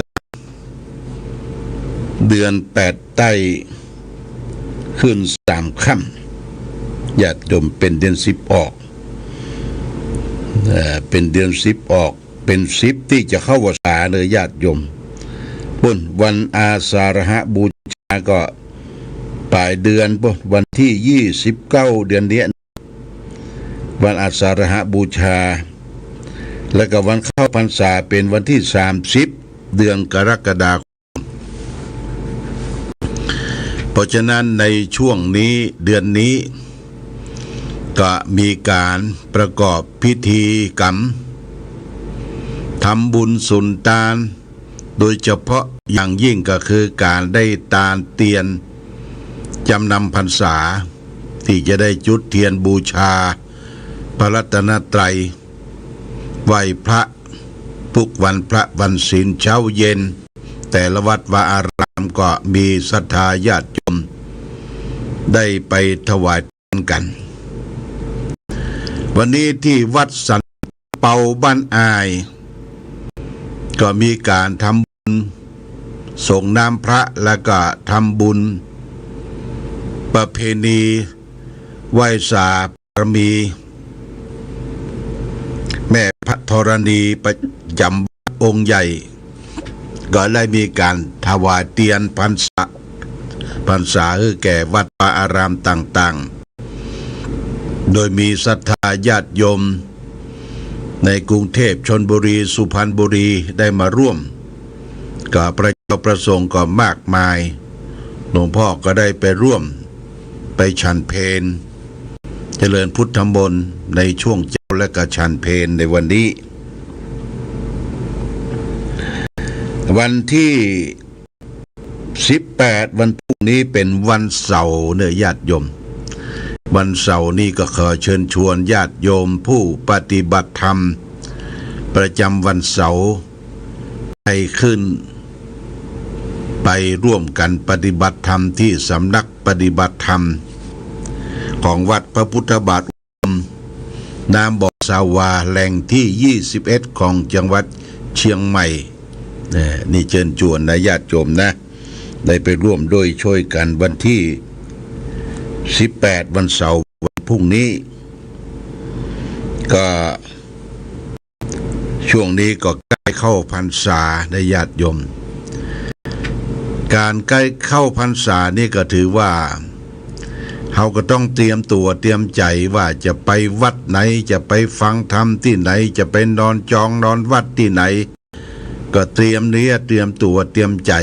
เดือน8ใต้ขึ้น3ค่ำญาติโยมเป็นเดือน10ออกเป็นเดือน10ออกเป็น10ที่จะเข้าพรรษาเลยญาติโยมพุ่นวันอาสาฬหบูชาก็ปลายเดือนพุ่นวันที่29เดือนนี้วันอาสาฬหบูชาแล้วก็วันเข้าพรรษาเป็นวันที่30เดือนกรกฎาคมเพราะฉะนั้นในช่วงนี้เดือนนี้ก็มีการประกอบพิธีกรรมทำบุญสุนทานโดยเฉพาะอย่างยิ่งก็คือการได้ทานเตียนจำนำพรรษาที่จะได้จุดเทียนบูชาพระรัตนตรัยไหว้พระทุกวันพระวันศีลเช้าเย็นแต่ละวัดวาอารามก็มีศรัทธาญาติโยมได้ไปถวายกัน วันนี้ที่วัดสันเปาบ้านอายก็มีการทำบุญส่งน้ำพระแล้วก็ทำบุญประเพณี ไหว้สาบารมีแม่พระธรณีประจำองค์ใหญ่ก็ได้มีการถวายเทียนพรรษาให้แก่วัดวาอารามต่างๆโดยมีศรัทธาญาติโยมในกรุงเทพชลบุรีสุพรรณบุรีได้มาร่วมกับพระเจ้าประสงค์ก็มากมายหลวงพ่อก็ได้ไปร่วมไปฉันเพลเจริญพุทธมนต์ในช่วงเจ้าและก็ฉันเพลในวันนี้วันที่18วันพรุ่งนี้เป็นวันเสาร์เนื้อญาติโยมวันเสาร์นี้ก็ขอเชิญชวนญาติโยมผู้ปฏิบัติธรรมประจำวันเสาร์ให้ขึ้นไปร่วมกันปฏิบัติธรรมที่สำนักปฏิบัติธรรมของวัดพระพุทธบาทน้ำบ่อสาวาแหล่งที่21ของจังหวัดเชียงใหม่นี่เชิญชวนนะญาติโยมนะได้ไปร่วมด้วยช่วยกันวันที่18วันเสาร์วันพรุ่งนี้ก็ช่วงนี้ก็ใกล้เข้าพรรษาในญาติโยมการใกล้เข้าพรรษานี่ก็ถือว่าเราก็ต้องเตรียมตัวเตรียมใจว่าจะไปวัดไหนจะไปฟังธรรมที่ไหนจะไปนอนจองนอนวัดที่ไหนก็เตรียมเนื้อเตรียมตัวเตรียมใจ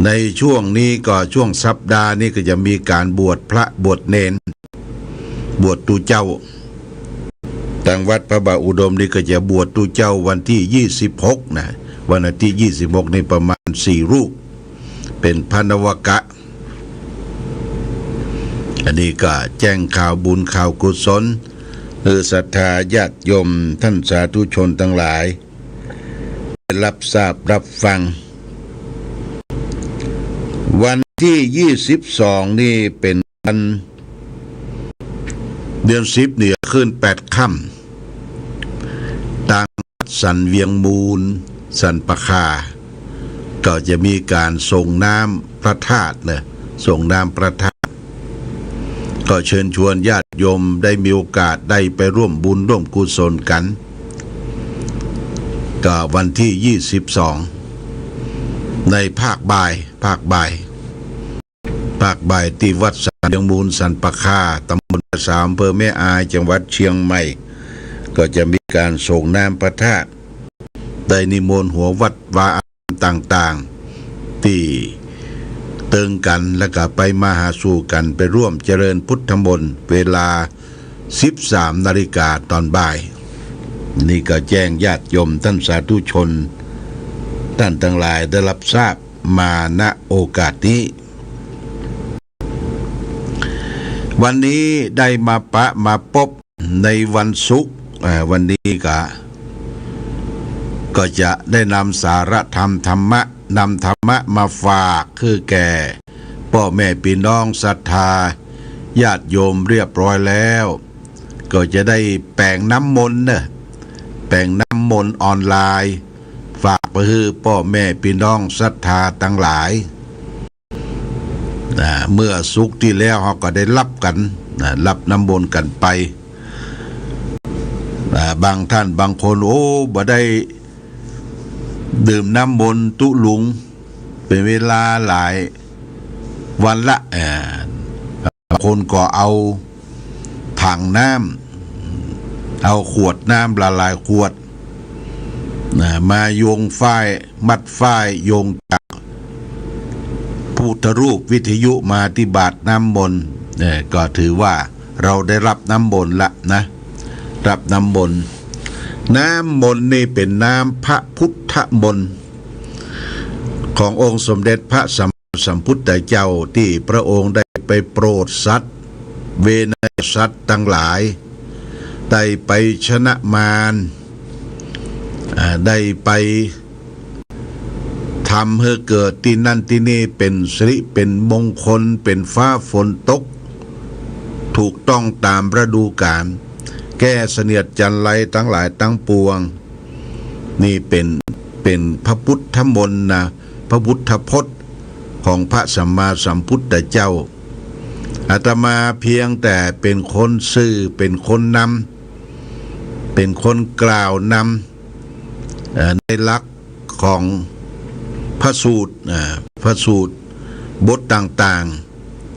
ในช่วงนี้ก็ช่วงสัปดาห์นี้ก็จะมีการบวชพระบวชเนนบวชตูเจ้าทางวัดพระบาทอุดมนี่ก็จะบวชตูเจ้าวันที่26นะวันที่26นี่ประมาณ4รูปเป็นพระนวกะอันนี้ก็แจ้งข่าวบุญข่าวกุศลศรัทธาญาติโยมท่านสาธุชนทั้งหลายรับทราบรับฟังวันที่22นี่เป็นวันเดือน10เหนือขึ้น8ค่ำต่างสันเวียงมูลสันปะคาก็จะมีการส่งน้ำพระธาตุนะส่งน้ำพระธาตุก็เชิญชวนญาติโยมได้มีโอกาสได้ไปร่วมบุญร่วมกุศลกันก็วันที่22ในภาคบ่ายที่วัดสันเวียงมูลสันปะคาตำบลภาษาอำเภอแม่อายจังหวัดเชียงใหม่ก็จะมีการส่งน้ำพระธาตุได้นิมนต์หัววัดวาอารามต่างๆที่เติงกันแล้วก็ไปมาหาสู่กันไปร่วมเจริญพุทธมนต์เวลา 13 นาฬิกาตอนบ่ายนี่ก็แจ้งญาติโยมท่านสาธุชนท่านทั้งหลายได้รับทราบมาณโอกาสนี้วันนี้ได้มาพบในวันศุกร์วันนี้ก็จะได้นำสาระธรรมนำธรรมะมาฝากคือแก่พ่อแม่พี่น้องศรัทธาญาติโยมเรียบร้อยแล้วก็จะได้แปลงน้ำมนต์แปลงน้ำมนต์ออนไลน์ฝากไปให้พ่อแม่พี่น้องศรัทธาทั้งหลายเมื่อศุกร์ที่แล้วเราก็ได้รับกันรับน้ำมนต์กันไปบางท่านบางคนบ่ได้ดื่มน้ำมนต์ตุลุงเป็นเวลาหลายวันละบางคนก็เอาถังน้ำเอาขวดน้ำละลายขวดมาโยงฝ้ายมัดฝ้ายโยงจากพุทธรูปวิทยุมาที่บาทน้ำมนต์ก็ถือว่าเราได้รับน้ำมนต์ละนะรับน้ำมนต์นี่เป็นน้ำพระพุทธมนต์ขององค์สมเด็จพระสัมพุทธเจ้าที่พระองค์ได้ไปโปรดสัตว์เวนยสัตว์ทั้งหลายได้ไปชนะมารได้ไปทำให้เกิดที่นั่นที่นี่เป็นสิริเป็นมงคลเป็นฟ้าฝนตกถูกต้องตามฤดูกาลแก้เสนียดจันไรทั้งหลายทั้งปวงนี่เป็นพระพุทธมนต์นะพระพุทธพจน์ของพระสัมมาสัมพุทธเจ้า อาตมาเพียงแต่เป็นคนสื่อเป็นคนนำเป็นคนกล่าวนำในหลักของพระสูตรบทต่าง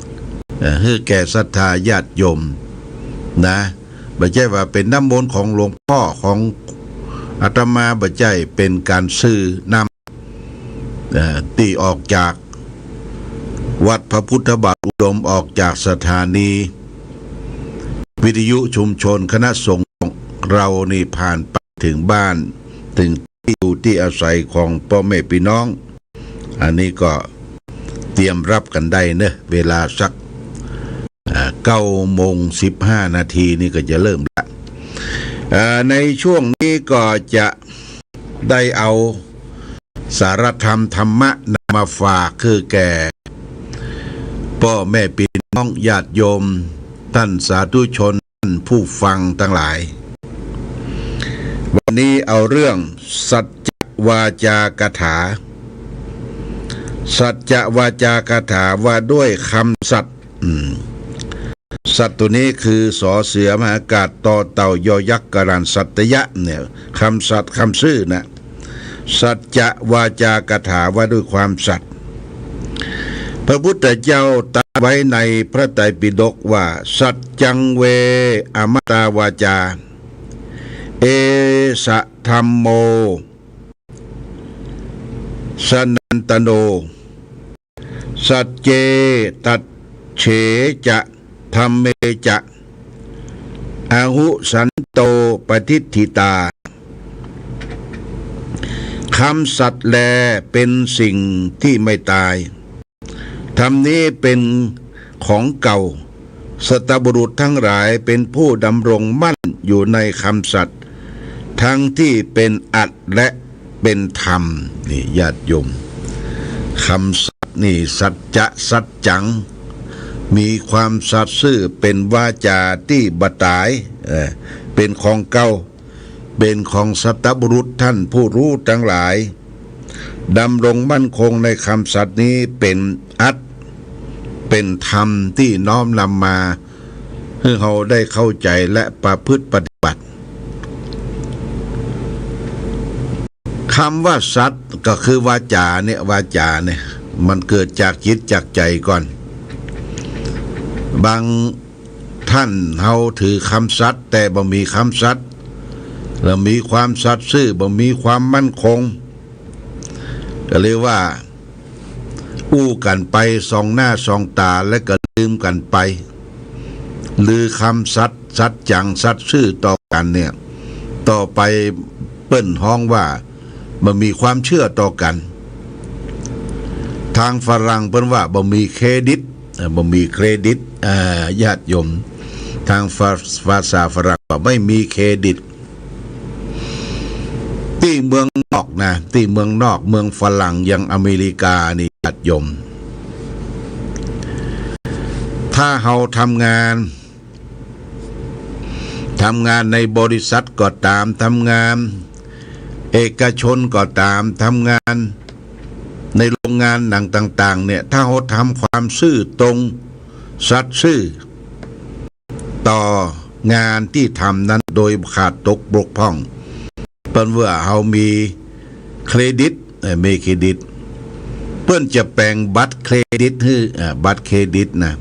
ๆให้แก่ศรัทธาญาติโยมนะไม่ใช่ว่าเป็นน้ำมนต์ของหลวงพ่อของอาตมาไม่ใช่เป็นการสื่อนำตีออกจากวัดพระพุทธบาทอุดมออกจากสถานีวิทยุชุมชนคณะสงฆ์ของเรานี่ผ่านไปถึงบ้านถึงที่อยู่ที่อาศัยของพ่อแม่พี่น้องอันนี้ก็เตรียมรับกันได้เนอะเวลาสัก9:15 นี่ก็จะเริ่มละในช่วงนี้ก็จะได้เอาสารธรรมธรรมะนำมาฝากคือแก่พ่อแม่พี่น้องญาติโยมท่านสาธุชนท่านผู้ฟังทั้งหลายวันนี้เอาเรื่องสัจจวาจากถาสัจจวาจากถาว่าด้วยคำสัตย์สัตว์ตัวนี้คือสอเสือมหากาศต่อเต่ายอยักษ์กรันสัตยะเนี่ยคำสัตย์คำซื่อนะสัจจวาจากถาว่าด้วยความสัตย์พระพุทธเจ้าตรัสไว้ในพระไตรปิฎกว่าสัจจังเวอมตาวาจาเอสะธัมโมสนันตโนสัจเจตัดเฉจะธัมเมจะอาหุสันโตปฏิทิตาคำสัตย์แลเป็นสิ่งที่ไม่ตายธรรมนี้เป็นของเก่าสัตบุรุษทั้งหลายเป็นผู้ดำรงมั่นอยู่ในคำสัตย์ทั้งที่เป็นอัตและเป็นธรรมนี่ญาติโยมคำสัตย์นี่สัจจะสัจจังมีความสัตย์ซื่อเป็นวาจาที่บัตายเป็นของเก่าเป็นของสัตบุรุษท่านผู้รู้ทั้งหลายดำรงมั่นคงในคำสัตย์นี้เป็นอัตเป็นธรรมที่น้อมนำมาให้เราได้เข้าใจและประพฤติปฏิบัติคำว่าสัตย์ก็คือวาจาเนี่ยวาจาเนี่ยมันเกิดจากจิตจากใจก่อนบางท่านเราถือคำสัตย์แต่บ่มีคำสัตย์และมีความสัตย์ซื่อบ่มีความมั่นคงก็เรียกว่าอู้กันไปสองหน้าสองตาและก็ลืมกันไปหรือคำสัตย์สัตย์จังสัตย์ซื่อต่อกันเนี่ยต่อไปเปิ้นฮ้องว่ามันมีความเชื่อต่อกันทางฝรั่งเปิ้นว่าบ่มีเครดิตบ่มีเครดิตญาติโยมทางภาษาฝรั่งว่าไม่มีเครดิตที่เมืองนอกนะที่เมืองนอกเมืองฝรั่งอย่างอเมริกานี่ญาติโยมถ้าเราทำงานในบริษัทก็ตามทำงานเอกชนก็ตามทำงานในโรงงานหนังต่างๆเนี่ยถ้าเราทำความซื่อตรงสัตย์ซื่อต่องานที่ทำนั้นโดยขาดตกบกพร่องเปิ้นว่าเรามีเครดิตมีเครดิตเปิ้นจะแปลงบัตรเครดิตให้บัตรเครดิตนะ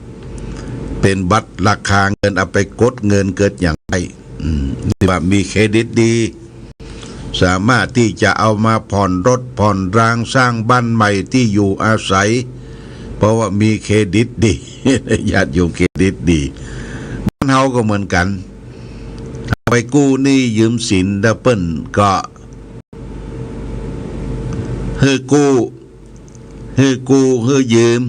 เป็นบัตรราคาเงินเอาไปกดเงินเกิดอย่างไรว่ามีเครดิตดีสามารถที่จะเอามาผ่อนรถผ่อนรางสร้างบ้านใหม่ที่อยู่อาศัยเพราะว่ามีเครดิตดี ญาติโยมเครดิตดีบ้านเฮาก็เหมือนกันไปกู้หนี้ยืมสินดับเปิ้ลก็ให้ยืม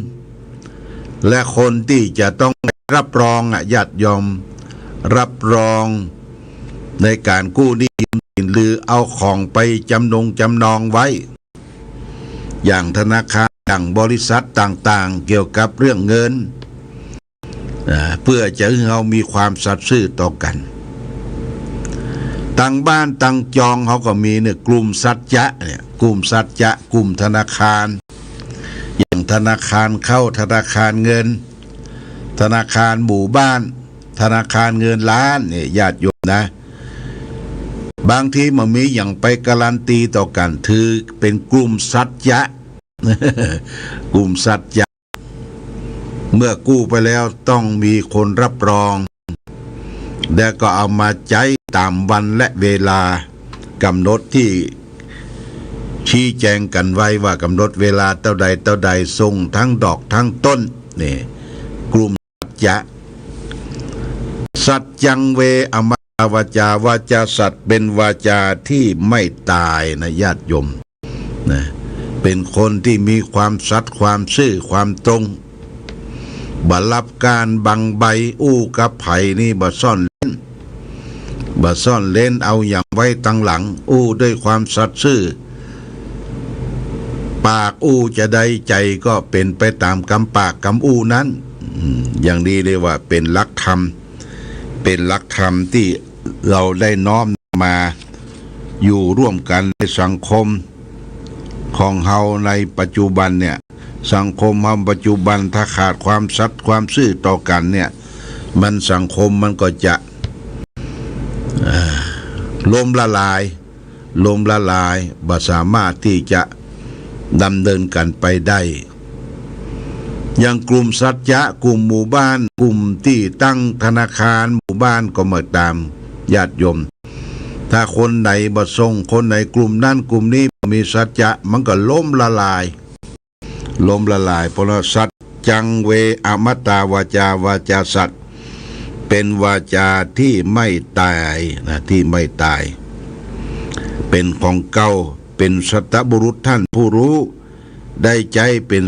และคนที่จะต้องรับรองญาติโยมรับรองในการกู้หนี้ยืมสินหรือเอาของไปจำนองไว้อย่างธนาคารอย่างบริษัทต่างๆเกี่ยวกับเรื่องเงินเพื่อจะให้เรามีความสัตย์ซื่อต่อกันต่างบ้านต่างจองเขาก็มีเนี่ยกลุ่มสัจจะเนี่ยกลุ่มสัจจะกลุ่มธนาคารอย่างธนาคารเข้าธนาคารเงิน ธนาคารหมู่บ้านธนาคารเงินล้านเนี่ยญาติโยมนะบางทีมันมีอย่างไปการันตีต่อกันถือเป็นกลุ่มสัจจะ กลุ่มสัจจะเมื่อกู้ไปแล้วต้องมีคนรับรองแล้วก็เอามาใช้ตามวันและเวลากำหนดที่ชี้แจงกันไว้ว่ากำหนดเวลาเท่าใดส่งทั้งดอกทั้งต้นนี่กลุ่มสัจจะสัจจังเวอมตะวาจาวาจาสัตว์เป็นวาจาที่ไม่ตายนะญาติโยมนะเป็นคนที่มีความสัตย์ความซื่อความตรงบ่รับการบังใบอู้กับไผ่นี่บ่ซ่อนเล่นเอาอย่างไว้ตั้งหลังอู้ด้วยความสัตย์ซื่อปากอู้จะได้ใจก็เป็นไปตามกำปากกำอู้นั้นอย่างนี้เรียกว่าเป็นหลักธรรมที่เราได้น้อมมาอยู่ร่วมกันในสังคมของเฮาในปัจจุบันเนี่ยสังคมเฮาปัจจุบันถ้าขาดความสัตย์ความซื่อต่อกันเนี่ยมันสังคมมันก็จะล้มละลายบ่สามารถที่จะดำเนินกันไปได้อย่างกลุ่มสัจจะกลุ่มหมู่บ้านกลุ่มที่ตั้งธนาคารหมู่บ้านก็มาตามญาติโยมถ้าคนไหนบ่ส่งคนไหนกลุ่มนั้นกลุ่มนี้มีสัจจะมันก็ล้มละลายเพราะสัจจังเวอมตาวาจาวาจาสัตว์เป็นวาจาที่ไม่ตายนะที่ไม่ตายเป็นของเก่าเป็นสัตบุรุษท่านผู้รู้ได้ใจเป็น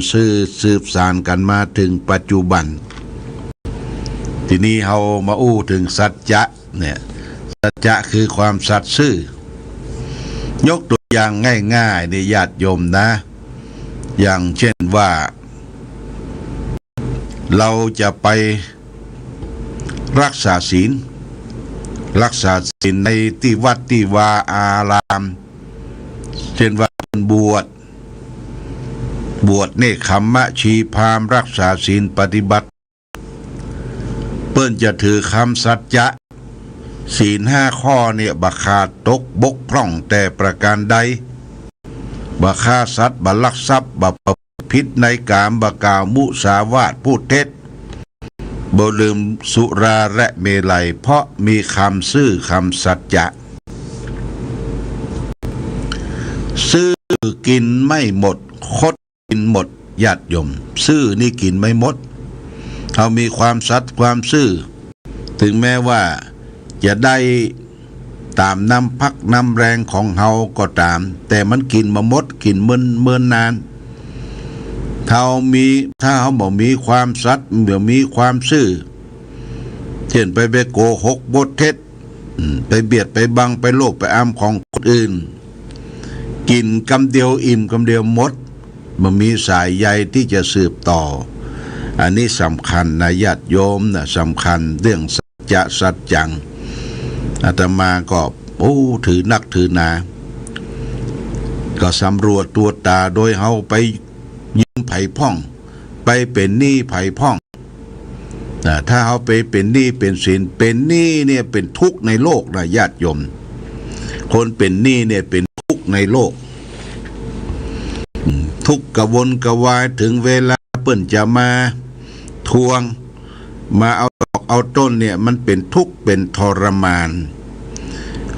สืบสานกันมาถึงปัจจุบันทีนี้เฮามาอู้ถึงสัจจะเนี่ยสัจจะคือความสัตย์ซื่อยกตัวอย่างง่ายๆในญาติโยมนะอย่างเช่นว่าเราจะไปรักษาศีลในที่วัดที่วาอารามเช่นว่าบวชเนคขมมะชีพรามรักษาศีลปฏิบัติเปิ้นจะถือคำสัจจะศีล5 ข้อเนี่ยบ่ขาดตกบกพร่องแต่ประการใดบ่ฆ่าสัตว์บ่ลักทรัพย์บ่ประพฤติผิดในกามบ่กล่าวมุสาวาทพูดเท็จบ่ลืมสุราและเมลัยเพราะมีคำซื่อคำสัจจะซื่อกินไม่หมดคดกินหมดญาติโยมซื่อนี่กินไม่หมดเขามีความสัตย์ความซื่อถึงแม้ว่าจะได้ตามน้ำพักน้ำแรงของเฮาก็ตามแต่มันกินมาหมดกินเมินนานถ้าเขาบอกมีความสัตย์มีความซื่อเช่นไปโกหกบทเท็จไปเบียดไปบังไปโลภไปอ้ำของคนอื่นกินคำเดียวอิ่มคำเดียวหมดมันมีสายใยที่จะสืบต่ออันนี้สำคัญนะญาติโยมนะสำคัญเรื่องสัจจะสัจจังอาตมาก็ถือนักถือหนาก็สำรวจตัวตาโดยเฮาไปยืมไผ่พ่องไปเป็นหนี้ไผ่พ่องถ้าเฮาไปเป็นหนี้เป็นสินเป็นหนี้เนี่ยเป็นทุกข์ในโลกนะญาติโยมคนเป็นหนี้เนี่ยเป็นทุกข์ในโลกทุกข์กระวนกระวายถึงเวลาเปิ้นจะมาทวงมาเอาดอกเอาต้นเนี่ยมันเป็นทุกข์เป็นทรมาน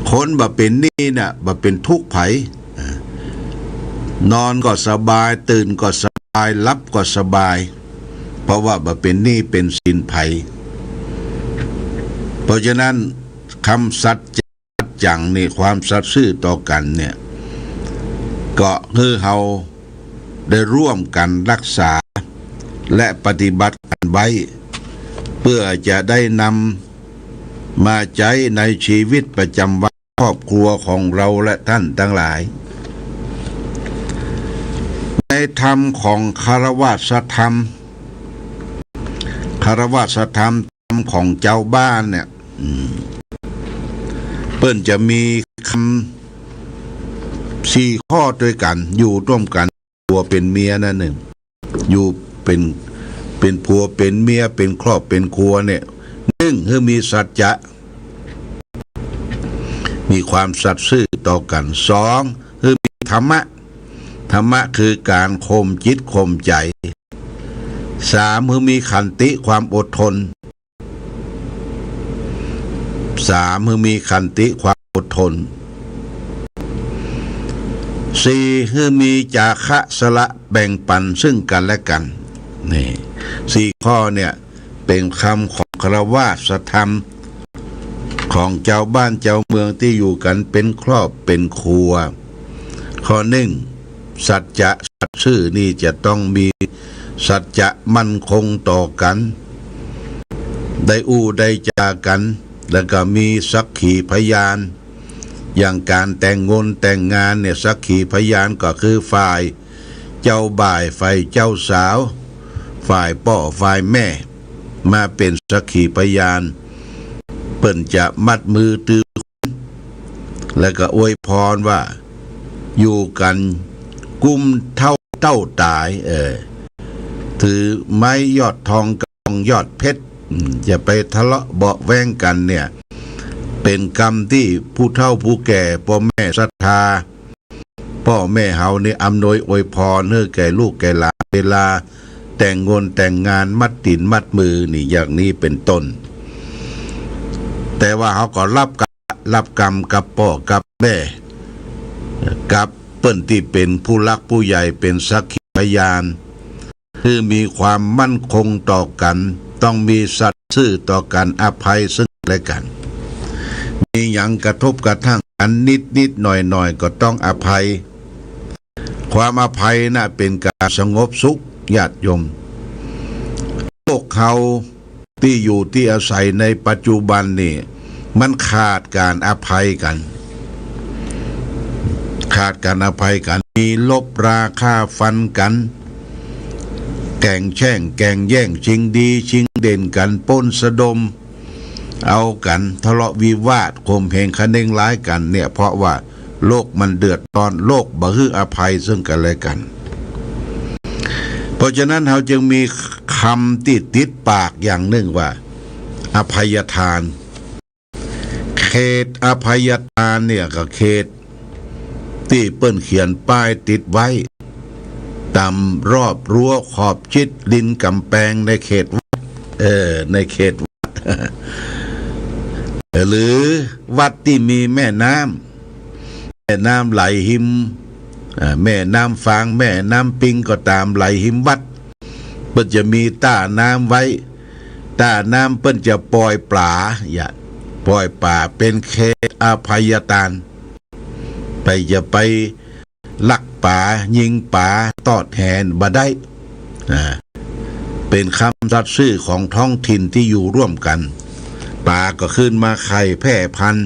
คนบ่เป็นหนี้น่ะบ่เป็นทุกข์ไผนอนก็สบายตื่นก็สบายหลับก็สบายเพราะว่าบ่เป็นหนี้เป็นสินไผเพราะฉะนั้นคำสัจจังนี่ความสัตย์ซื่อต่อกันเนี่ยก็คือเฮาได้ร่วมกันรักษาและปฏิบัติกันไว้เพื่อจะได้นำมาใช้ในชีวิตประจำวันครอบครัวของเราและท่านทั้งหลายในธรรมของคารวะธรรมของเจ้าบ้านเนี่ยเปิ้นจะมีคำ4 ข้อด้วยกันอยู่ร่วมกันตัวเป็นเมียนั่นหนึ่งอยู่เป็น เป็นผัวเป็นเมียเป็นครอบเป็นครัวเนี่ยหนึ่งคือมีสัจจะมีความสัตย์ซื่อต่อกันสองคือมีธรรมะธรรมะคือการข่มจิตข่มใจสามคือมีขันติความอดทนสามคือมีขันติความอดทนสี่คือมีจาคะสละแบ่งปันซึ่งกันและกันนี่สี่ข้อเนี่ยเป็นคำของฆราวาสธรรมของเจ้าบ้านเจ้าเมืองที่อยู่กันเป็นครอบเป็นครัวข้อหนึ่งสัจจะสัตย์ซื่อนี่จะต้องมีสัจจะมั่นคงต่อกันได้อู้ได้จากันแล้วก็มีสักขีพยานอย่างการแต่งงานแต่งงานเนี่ยสักขีพยานก็คือฝ่ายเจ้าบ่ายฝ่ายเจ้าสาวฝ่ายพ่อฝ่ายแม่มาเป็นสักขีพยานเปิ้นจะมัดมือตือแล้วก็อวยพรว่าอยู่กันกุมเท่าเต้าตายถือไม้ยอดทองกองยอดเพชรจะไปทะเลาะเบาะแว้งกันเนี่ยเป็นกรรมที่ผู้เฒ่าผู้แก่พ่อแม่ศรัทธาพ่อแม่เฮานี่อำนวยอวยพรให้แก่ลูกแก่หลานเวลาแต่งงานแต่งงานมัดตินมัดมือนี่อย่างนี้เป็นต้นแต่ว่าเขาก็รับกรรมกับพ่อกับแม่กับเปิ้นที่เป็นผู้รักผู้ใหญ่เป็นสักขีพยานคือมีความมั่นคงต่อกันต้องมีสัตย์ซื่อต่อกันอภัยซึ่งและกันมีอย่างกระทบกระทั่งกันนิดหน่อยก็ต้องอภัยความอภัยน่ะเป็นการสงบสุขญาติโยมโลกเขาที่อยู่ที่อาศัยในปัจจุบันนี่มันขาดการอภัยกันขาดการอภัยกันมีลบราค่าฟันกันแก่งแช่งแก่งแย่งชิงดีชิงเด่นกันปล้นสะดมเอากันทะเลาะวิวาทข่มเหงคะเนงร้ายกันเนี่ยเพราะว่าโลกมันเดือดร้อนโลกบ่ฮื้ออภัยซึ่งกันและกันเพราะฉะนั้นเราจึงมีคำติดปากอย่างหนึ่งว่าอภัยทานเขตอภัยทานเนี่ยก็เขตที่เปิ้นเขียนป้ายติดไว้ตามรอบรั้วขอบชิดดินกำแพงในเขตวัดในเขตวัด หรือวัดที่มีแม่น้ำไหลหิมแม่น้ำฟางแม่น้ำปิงก็ตามไหลหิมวัดเปิ้นจะมีต้าน้ำไว้ต้าน้ำเปิ้นจะปล่อยปลาปล่อยป่าเป็นเขตอภัยทานไปจะไปลักป่ายิงป่าตอดแหนบ่ได้เป็นคำสัตย์ซื่อของท้องถิ่นที่อยู่ร่วมกันป่าก็ขึ้นมาไข่แพร่พันธุ์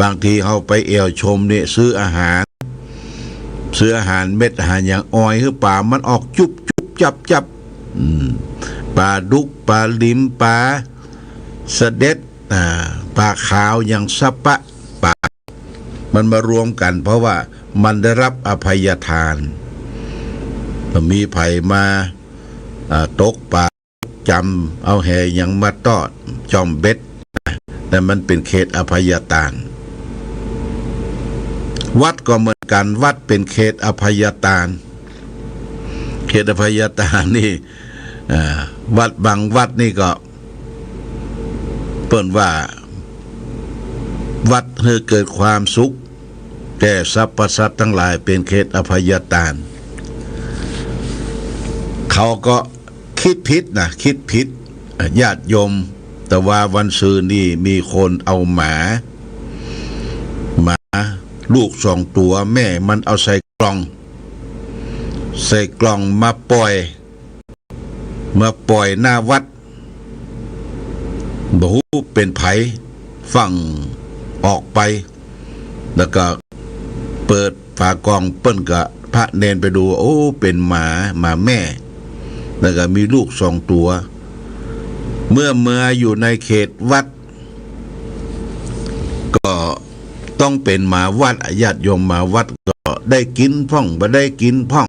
บางทีเขาไปเอวชมเนี่ยซื้ออาหารเม็ดอาหารอย่างอ้อยคือป่ามันออกจุบจับปลาดุกปลาลิมปลาเสด็จปลาขาวอย่างสะปะปลามันมารวมกันเพราะว่ามันได้รับอภัยทานมีไผ่มาตกปลาจำเอาแหยังมาตอดจอมเบ็ดแต่มันเป็นเขตอภัยทานวัดก็เหมือนกันวัดเป็นเขตอภัยทานเขตอภัยทานนี่วัดบางวัดนี่ก็เปิ้นว่าวัดให้เกิดความสุขแก่สรรพสัตว์ทั้งหลายเป็นเขตอภัยทานเขาก็คิดผิดญาติโยมแต่ว่าวันซืนนี่มีคนเอาหมาลูก2 ตัวแม่มันเอาใส่กล่องมาปล่อยหน้าวัดบ่ฮู้เป็นไผฟังออกไปแล้วก็เปิดฝากล่องเปิ้นก็พระเนนไปดูโอ้เป็นหมาแม่แล้วก็มีลูก2 ตัวเมื่ออยู่ในเขตวัดก็ต้องเป็นหมาวัดญาติโยมมาวัดก็ได้กินพ่องบ่ได้กินพ่อง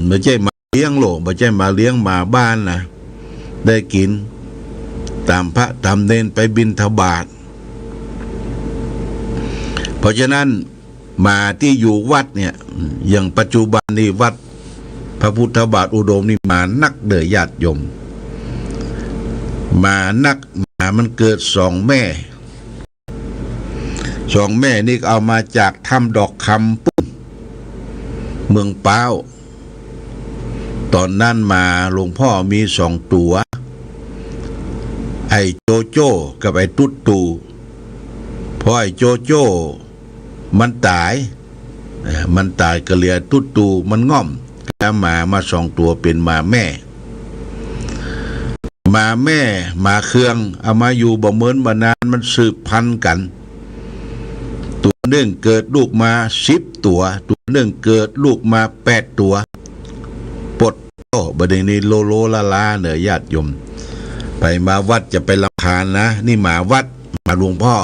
ไม่ใช่หมา เลี้ยงโลกไม่ใช่มาเลี้ยงหมาบ้านนะได้กินตามพระตามเนนไปบิณฑบาตเพราะฉะนั้นหมาที่อยู่วัดเนี่ยอย่างปัจจุบันนี้วัดพระพุทธบาทอุดมนี่หมานักเดือญาติโยมหมานักหมามันเกิดสองแม่นี่เอามาจากถ้ำดอกคำปุ้มเมืองเป้าตอนนั้นมาหลวงพ่อมีสองตัวไอ้โจโจ้กับไอ้ตุ๊ดตูพอไอ้โจโจ้มันตายก็เหลือตุ๊ดตูมันง่อมแล้วมาสองตัวเป็นหมาแม่หมาเครื่องเอามาอยู่บ่เหมือนมานานมันสืบพันธุ์กันตัวหนึ่งเกิดลูกมา10 ตัวตัวหนึ่งเกิดลูกมา8 ตัวปดโอ้บดีนี้โลลาเนอะญาติโยมไปมาวัดจะไปรำคาญนะนี่หมาวัดหมาหลวงพ่อ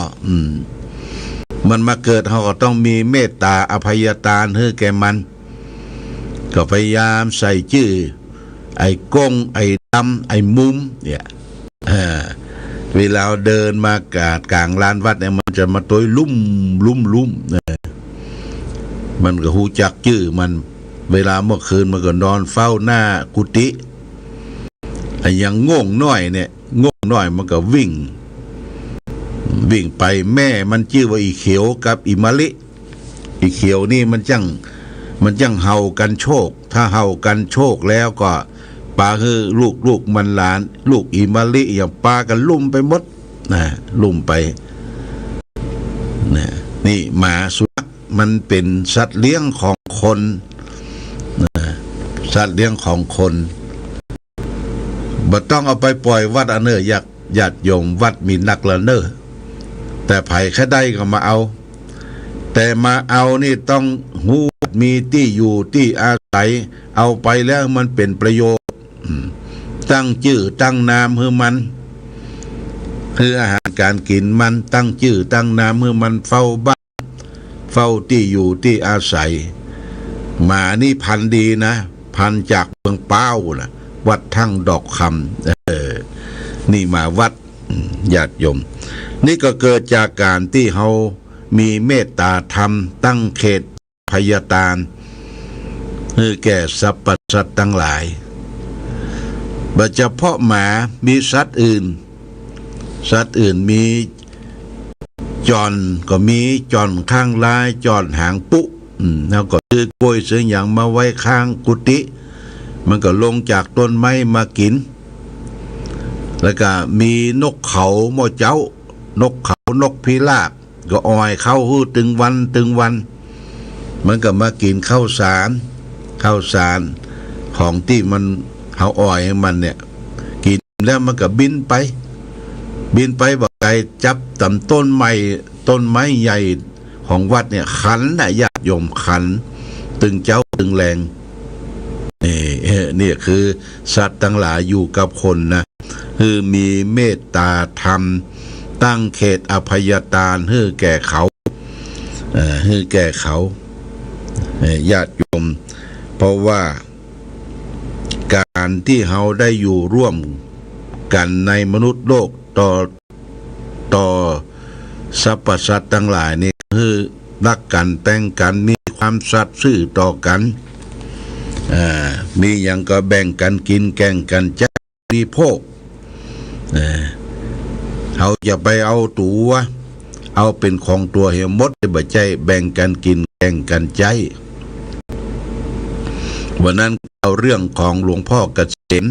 มันมาเกิดเขาก็ต้องมีเมตตาอภัยทานให้แก่มันก็พยายามใส่ชื่อไอ้กงไอ้ดำไอ้มุมเนี่ยเวลาเดินมากลางลานวัดเนี่ยมันจะมาต้อยลุ่มมันก็หูจักชื่อมันเวลาเมื่อคืนมันก็นอนเฝ้าหน้ากุฏิไอ้ยังง่วงน้อยมันก็วิ่งไปแม่มันชื่อว่าอีเขียวกับอีมะลิอีเขียวนี่มันจังเห่ากันโชคถ้าเห่ากันโชคแล้วก็ปาคือลูกมันหลานลูกอีมะลิอย่างปากันลุ่มไปหมดนะลุ่มไปนะนี่หมาสุนัขมันเป็นสัตว์เลี้ยงของคนนะสัตว์เลี้ยงของคนบ่ต้องเอาไปปล่อยวัดอเนอญาติโยมวัดมีนักละเนอแต่ไผแค่ได้ก็มาเอาแต่มาเอานี่ต้องหูมีที่อยู่ที่อาศัยเอาไปแล้วมันเป็นประโยชน์ตั้งชื่อตั้งนามให้มันคืออาหารการกินมันตั้งชื่อตั้งนามให้มันเฝ้าบ้านเฝ้าที่อยู่ที่อาศัยหมานี่พันธุ์ดีนะพันธุ์จากเมืองเป้านะวัดทั้งดอกคำนี่มาวัดญาติโยมนี่ก็เกิดจากการที่เขามีเมตตาธรรมตั้งเขตพยาทานคือแก่สรรพสัตว์ทั้งหลายบ่เฉพาะหมามีสัตว์อื่นมีจอนก็มีจอนข้างลายจอนหางปุ๊แล้วก็ซื้อกล้วยซื้ออย่างมาไว้ข้างกุฏิมันก็ลงจากต้นไม้มากินแล้วก็มีนกเขาหม้อเจ้านกเขานกพิราบก็อ้อยเข้าหู้ตึงวันมันก็มากินข้าวสารของที่มันเอาอ้อยให้มันเนี่ยกินแล้วมันก็บินไปบอกไกจับตำต้นไม้ใหญ่ของวัดเนี่ยขันน่ะญาติโยมขันตึงเจ้าตึงแรงนี่คือสัตว์ทั้งหลายอยู่กับคนนะคือมีเมตตาธรรมตั้งเขตอภัยทานให้แก่เขาญาติโยมเพราะว่าการที่เราได้อยู่ร่วมกันในมนุษย์โลกต่อสรรพสัตว์ทั้งหลายนี่คือรักกันแต่งกันมีความสัตย์ซื่อต่อกันมีอย่างก็แบ่งกันกินแก่งกันจะบริโภคเขาจะไปเอาตัวเอาเป็นของตัวเหี่ยมดบ่ใจแบ่งกันกินแก่งกันใจวันนั้นเอาเรื่องของหลวงพ่อเกษม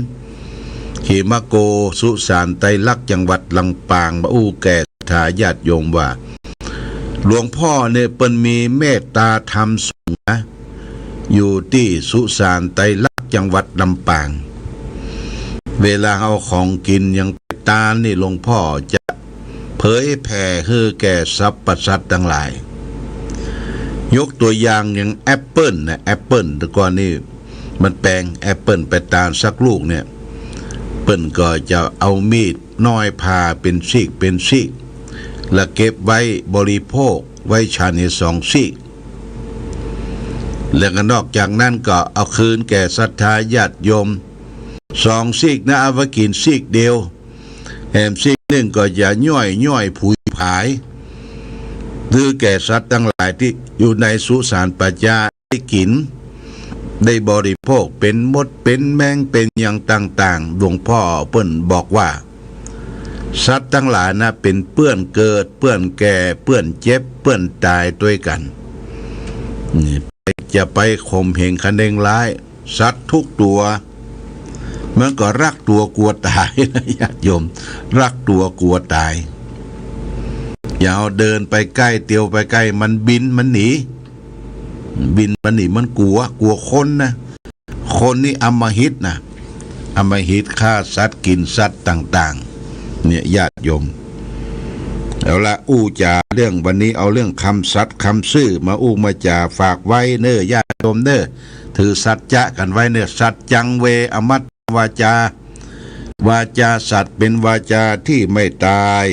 ขีมโกสุสานไตรลักษณ์จังหวัดลำปางมาอู้แก่ทายาติโยมว่าหลวงพ่อเนี่ยเปิ้นมีเมตตาธรรมสูงนะอยู่ที่สุสานไตรลักษณ์จังหวัดลำปางเวลาเอาของกินอย่างตานี่หลวงพ่อจะเผยแผ่ให้แก่สรรพสัตว์ทั้งหลายยกตัวอย่างอย่างแอปเปิ้ลแต่ก่อนนี่มันแปลงแอปเปิ้ลไปตาลสักลูกเนี่ยเปิ้ลก็จะเอามีดน้อยผ่าเป็นซีกแล้วเก็บไว้บริโภคไว้ฉันใน2 ซีก แล้วก็นอกจากนั้นก็เอาคืนแก่ศรัทธาญาติโยม2 ซีกนะเอาไว้กินซีกเดียวแถมซีกหนึ่งก็อย่าย่อยผุยผายคือแก่สัตว์ทั้งหลายที่อยู่ในสุสานปัจจาได้กินได้บริโภคเป็นมดเป็นแมงเป็นอย่างต่างๆหลวงพ่อเปิ้นบอกว่าสัตว์ทั้งหลายนะเป็นเปื้อนเกิดเปื้อนแก่เปื้อนเจ็บเปื้อนตายด้วยกันนี่จะไปข่มเหงคะเนงร้ายสัตว์ทุกตัวมันก็รักตัวกลัวตายนะญาติโยมรักตัวกลัวตายอย่าเอาเดินไปใกล้เตียวไปใกล้มันบินมันหนีมันกลัวคนนะคนนี่อำมหิตนะอำมหิตฆ่าสัตว์กินสัตว์ต่างๆเนี่ยญาติโยมเอาละจาเรื่องวันนี้เอาเรื่องคำสัตย์คำซื่อมามาจาฝากไว้เน้อญาติโยมเน้อถือสัจจะกันไว้เน้อสัจจังเวอมัตวาจาสัตว์เป็นวาจาที่ไม่ตาย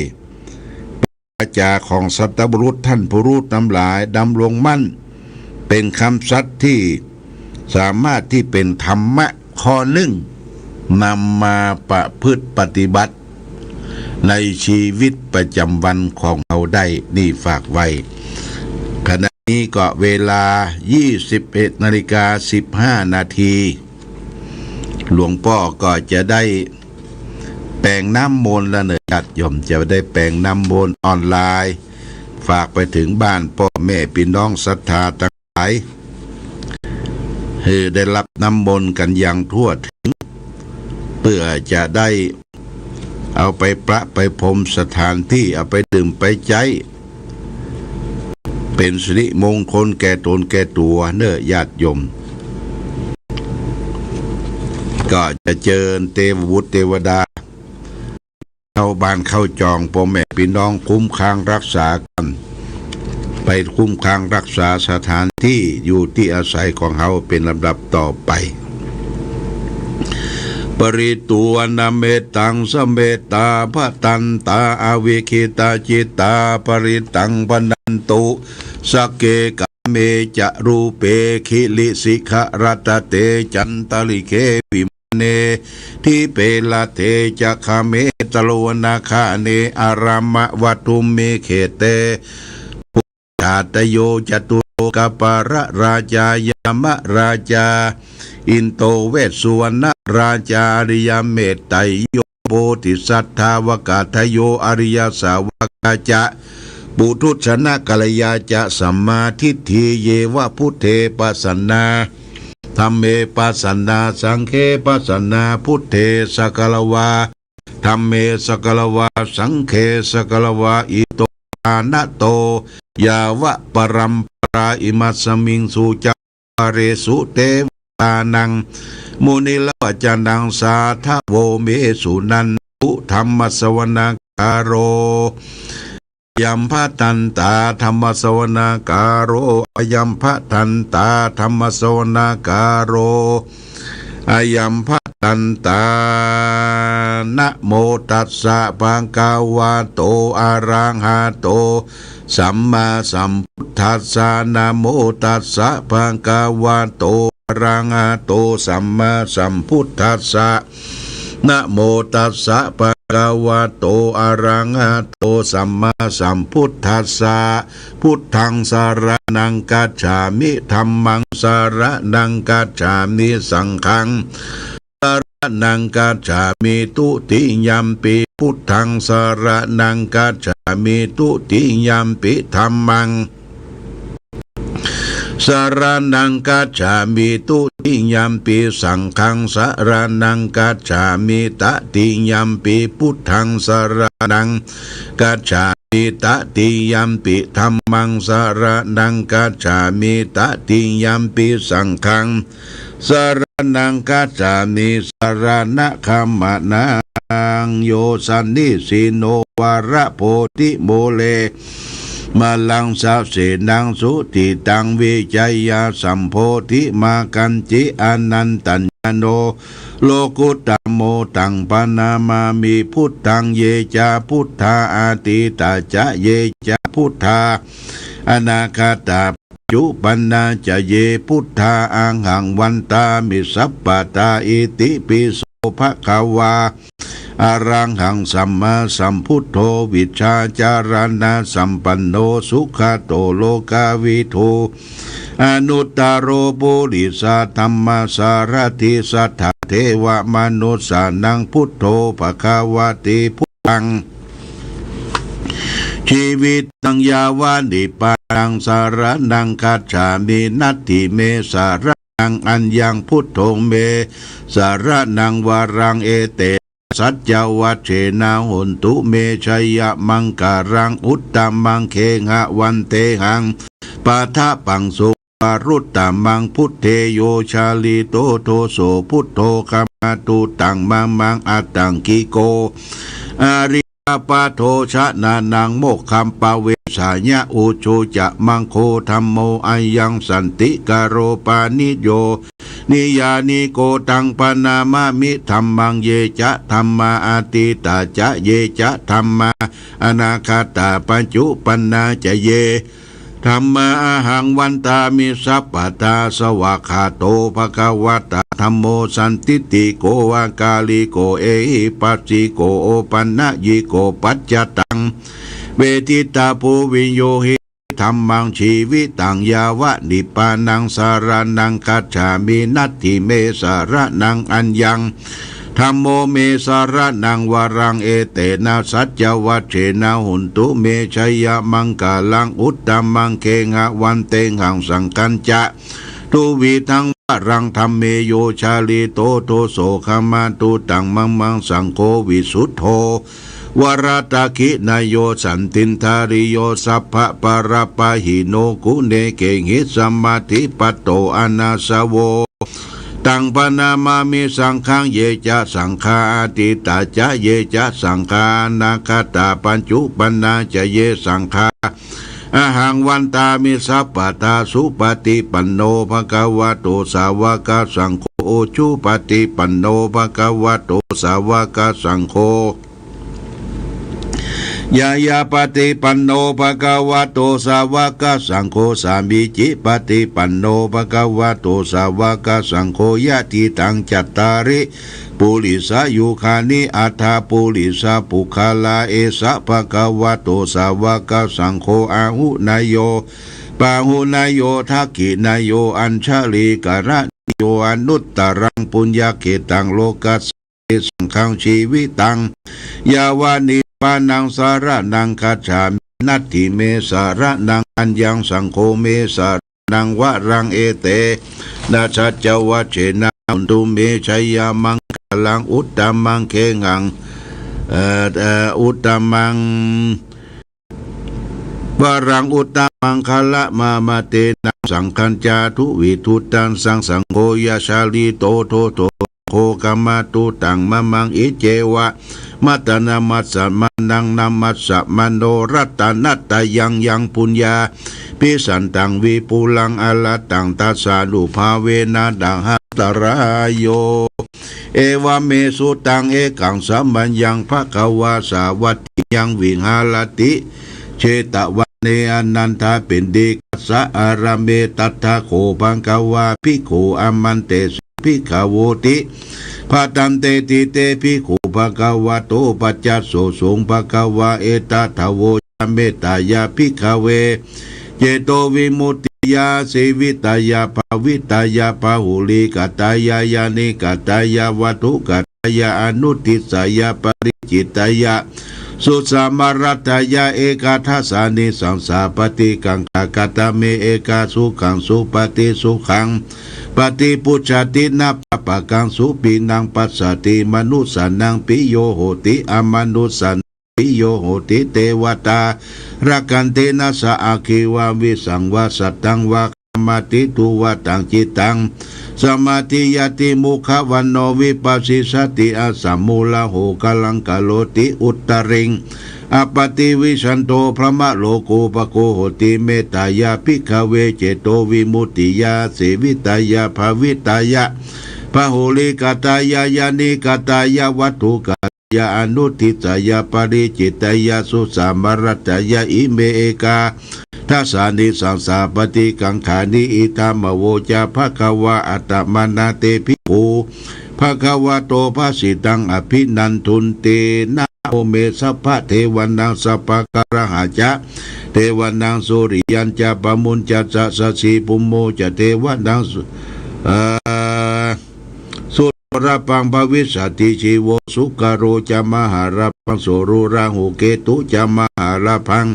วาจาของสัตบุรุษท่านผู้รู้น้ำหลายดำรงมั่นเป็นคำสัตย์ที่สามารถที่เป็นธรรมะข้อหนึ่งนำมาประพฤติปฏิบัติในชีวิตประจำวันของเราได้นี่ฝากไว้ขณะนี้ก็เวลา 21:15 น.หลวงพ่อก็จะได้แปลงน้ำมนต์แล้วเนอะญาติโยมจะได้แปลงน้ำมนต์ออนไลน์ฝากไปถึงบ้านพ่อแม่พี่น้องศรัทธาทั้งหลายให้ได้รับน้ำมนต์กันอย่างทั่วถึงเพื่อจะได้เอาไปประไปพรมสถานที่เอาไปดื่มไปใจเป็นสิริมงคลแก่ตนแก่ตัวเน้อญาติโยมก็จะเจริญเทวบุตรเทวดาเข้าบ้านเข้าจองพ่อแม่พี่น้องคุ้มครองรักษากันไปคุ้มครองรักษาสถานที่อยู่ที่อาศัยของเขาเป็นลำดับต่อไปปริตูวนาเมตังสเมตตาพะตันตาอวิคิตาจิตตาปริตังปนันตุสักเกกะเมจะรูเปคิลิสิขรัตเตจันตลิเควิเนทิเปลาเทจะคาเมตโลนาคาเนอารามะวัตุมเมเขเตพุทธาตโยจตุโลกปาระราชายามะราชาอินโตเวสสุวรรณราชาอริยเมตไตโยโพธิสัทธาวกาทโยอริยสาวกาจะปุถุชนะกัลยาจะสัมมาทิฏฐิเยวะพุทเทปัสสนาธัมเมปัสสนาสังฆเปัสสนาพุทเทสกลวาธัมเมสกลวาสังฆสกลวาอิโตอานะโตยาวะปรัมปราอิมัสสมิงสุจาเรสุเตตานังมุนิลวจานังสาทโวเมสุนันตุธรรมสวนาคาโรยัมพะตันตาธรรมสวนาคาโรอยัมพะตันตาธรรมสวนาคาโรอายัมพะตันตานะโมตัสสะภะคะวะโตอะระหะโตสัมมาสัมพุทธัสสะนะโมตัสสะภะคะวะโตอะระหะโตสัมมาสัมพุทธัสสะนะโมตัสสะภะคะวะโตอะระหะโตสัมมาสัมพุทธัสสะพุทธังสารนังกัจฉามิธัมมังสารนังกัจฉามิสังฆังสารนังกัจฉามิตุติยัมปิพุทธังสารนังกัจฉามิตุติยัมปิธัมมังสารนังกัจฉามิตุติยัมปิสังฆังสารนังกัจฉามิตติยัมปิพุทธังสารนังกัจฉามิตติยัมปิธัมมังสารนังกัจฉามิตติยัมปิสังฆังสารนังกัจฉามิสารณะคัมมะนังโยสันนิสิโนวาระโพธิโมเลมาลังสาเสนังสุติตังวิจัยยาสัมโพธิมากันจิอนันตัญญโนโลกุตโมตังปนามามิพุทธังเยจาพุทธาอาติตาจะเยจาพุทธาอนาคาตา จุปันนาจะเยพุทธาอังหังวันตามิสัพปตาอิติปิโสภควาอารังหังสัมมาสัมพุทโธวิชาจารณะสัมปันโนสุขโตโลกาวิทูอนุตตโรปุริสธรรมสารติสัทธเทวมนุสสานังพุทโธภควติพุทธังชีวิตตังยาวานิปานังสารนังคัจฉามินัตถิเมสารนังอัญญังพุทโธเมสารนังวารังเอเตสัจจวัชเชนาหุนตุเมชัยมังการังอุตตมังเคหะวันเตหังปาทะปังสุปารุตตมังพุทเทโยชาลีโตโทโสพุทโธคัมมาตุตังมังอัตตังกิโกอาริปาโทชะนานังโมกขัมปะเวสายะอุโชจะมังโคธัมโมอายังสันติกโรปานิโยนิยานิโกตังปนามามิธัมมังเยจะธัมมาอาติตาจะเยจะธัมมาอนาคาตาปัญจุปันนาจะเยธรรมาหังวันตามิสัพพตาสวากขาโตภควตาธัมโมสันติติโกวากาลิโกเอหิปัสสิโกโอปันนะยิโกปัจจตังเวทิตาภูวิโยหิธัมมังชีวิตังยาวะนิปานังสารนังคัจฉามินัตถิเมสารนังอัญญังธัมโมเมสารนังวารังเอเตนะสัจจวัชเชนะหุนตุเมชัยมังกาลังอุตตมังเคงะวันเตงหังสังกัญจะทุวีทังวารังธรรมเมโยชาลีโตโทโสขมาตุตังมังสังโฆวิสุทโธวรตาคินายโยสันตินทาริโยสัพพะปรปะหิโนกุเนเกหิสมาธิปัตโตอนาสโวตังปนามามิสังฆังเยจะสังฆาติตาจะเยจะสังฆานาคาตาปัญจุปันนาจะเยสังฆาอหังวันตามิสัพพตาสุปฏิปันโนภควโตสาวกสังโฆโอชุปฏิปันโนภควโตสาวกสังโฆยายาปฏิปันโนภควโตสาวกสังโฆสามิจิปฏิปันโนภควโตสาวกสังโฆยะติตังจัตตาริปุริสายุคานิอัฏฐปุริสาปุคาลาเอสะภควโตสาวกสังโฆอาหุนายโยปาหุนายโยทักขินายโยอัญชลีกระนิโยอนุตตรังปุญญาเขตังโลกัสสังฆังชีวิตังยาวานิปานังสารนังคัจฉามินัตถิเมสารนังอัญญังสังโฆเมสารนังวะรังเอเตนะสัจจวัชเชนะหุนตุเมชัยมังกาลังอุตตมังเคหังอุตตมังวารังอุตตมังคละมาเตนะสังคัญจาทุวิทุตังสังโฆยาชาลีโตโทโทโคกามาตุตังมังอิเจวะมัตนามัสสะมานังนามัสสะมโนรัตนัตตยังปุญญาปิสันตังวิปุลังอลตังตัสสานุภาเวนะดังหัตรายโยเอวเมสุตังเอกังสัมมัญญังภควาสาวัตติยังวิหารติเชตวันเนอนันทาเป็นดีกัสสะอารามเมตัตถะโคบังกวาภิกขุอมันเตภิกขโวติพาตันเตติเตภิกขุภควโตปัจจัสโสสงภควาเอตถาวโวเมตตายาภิกขเวเจโตวิมุตติยาสีวิตายาภาวิตายาภาหุลิกตายายานิกตายาวัตุกตายาอนุติสายาปริจิตายาสุสามารัตยาเอกาทัสานิสังสาปฏิกังกตเมเอกาสุขังสุปฏิสุขังปฏิปุจจตินาปปะกังสุปินังปัสสติมนุสานังปิโยโหติอมนุสันปิโยโหติเทวตารักันเตนะสะอาคิวาวิสังวาสัตตังวะมาติตุวะตังจิตังสมาธิยติมุขวันโนวิปัสสิสติอาสัมมูลโหกลังกโลติอุตตริงอปติวิชันโตพระมะโลกุปโกโหติเมตตายาภิกขเวเจโตวิมุตติยาเสวิตายาภาวิตายาพะโหลิกตายายานิกตายาวัตถุกายาอนุทิตายาปริจิตายาสุสามรัตยาอิเมเอกา ทัสสานิสังสาปฏิกังขานิอิตามโวจาภควาอัตตมานาเตภิกขุภควโตภาสิตังอภินันทุนเตนะโอเมสัพพะเทวันนังสัพพะกระหะจะเทวันนังสุริยันจะปมุญจะสัสสีปุมโมจะเทวันนังสุรปังภวิสติชีโวสุกโรจะมหาราพังโสรุราหุเกตุจะมหาราพัง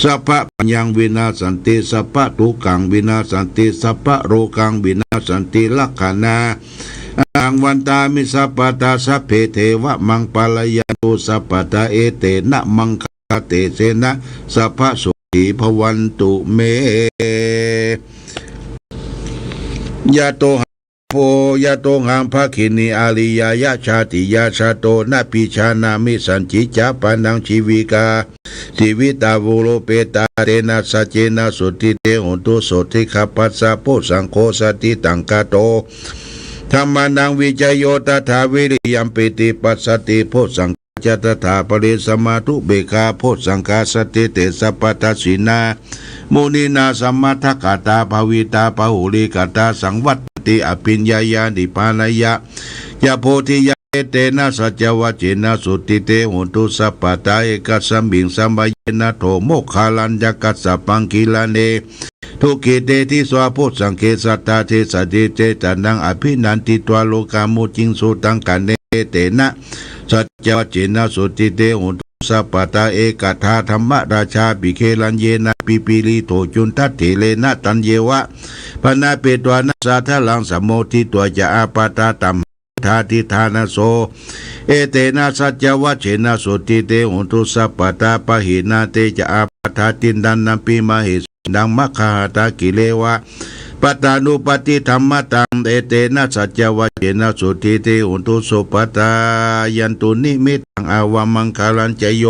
สัพพะปัญญังวินาสันติสัพพะทุกังวินาสันติสัพพะโรกังวินาสันติลักขณาอังวันตามิสัพพตาสัพเพเทวะมังปาลยานุสัพพตาเอเตนะมังคเตเสนะสัพพะสุขีภวันตุเมยะโตโพยะโตหังภคินีอาลิยายะชาติยาชาโตนะปิชานามิสันจิจาปานังชีวิกาชีวิตาวุโลเปตาเตนะสัจเจนะสุติเตหุตุโสติขัปปัสสะโพสังโฆสติตังกาโตธรรมานังวิจโยตถาวิริยัมปิติปัสสติโพสังจตถาปริสมาทุเบคาโพสังคาสติเตสัพพทัสสินามุนีนาสัมมาทักขตาภาวิตาปหุลิกตาสังวัตติอภิญญายานิพานายะยะโพธิยะเตนะสัจวัจเจนะสุติเตหุตุสัพพตาเอกสัมบิงสัมบายนะโทโมคาลัญญกัสสะปังกิลาเนทุกิเตทิสวาโพสังเคสัตตาเทสติเจตานังอภินันติตวโลกามุจิงสุตังกันเนเตนะสัจวัจเจนะสุติเตหุตุสัพพตาเอกทาธรรมราชาปิเคลันเยนะปิปิลิโตจุนทัตเถเลนะตันเยวะพนาเปตวานัสสาทลังสมโมทิตัวจะอาปาตาตัมทาทิธานาโสเอเตนะสัจวัจเจนะสุติเตหุตุสัพพตาปหินาเตจะอาปาทาตินดันนัมปิมหิดังมัคคาตากิเลวะปัตตานุปฏิธรรมตังเอเตนะสัจวัจเจนะสุติเตหุตุสุปตายันตุนิมิตังอาวามังคาลันจโย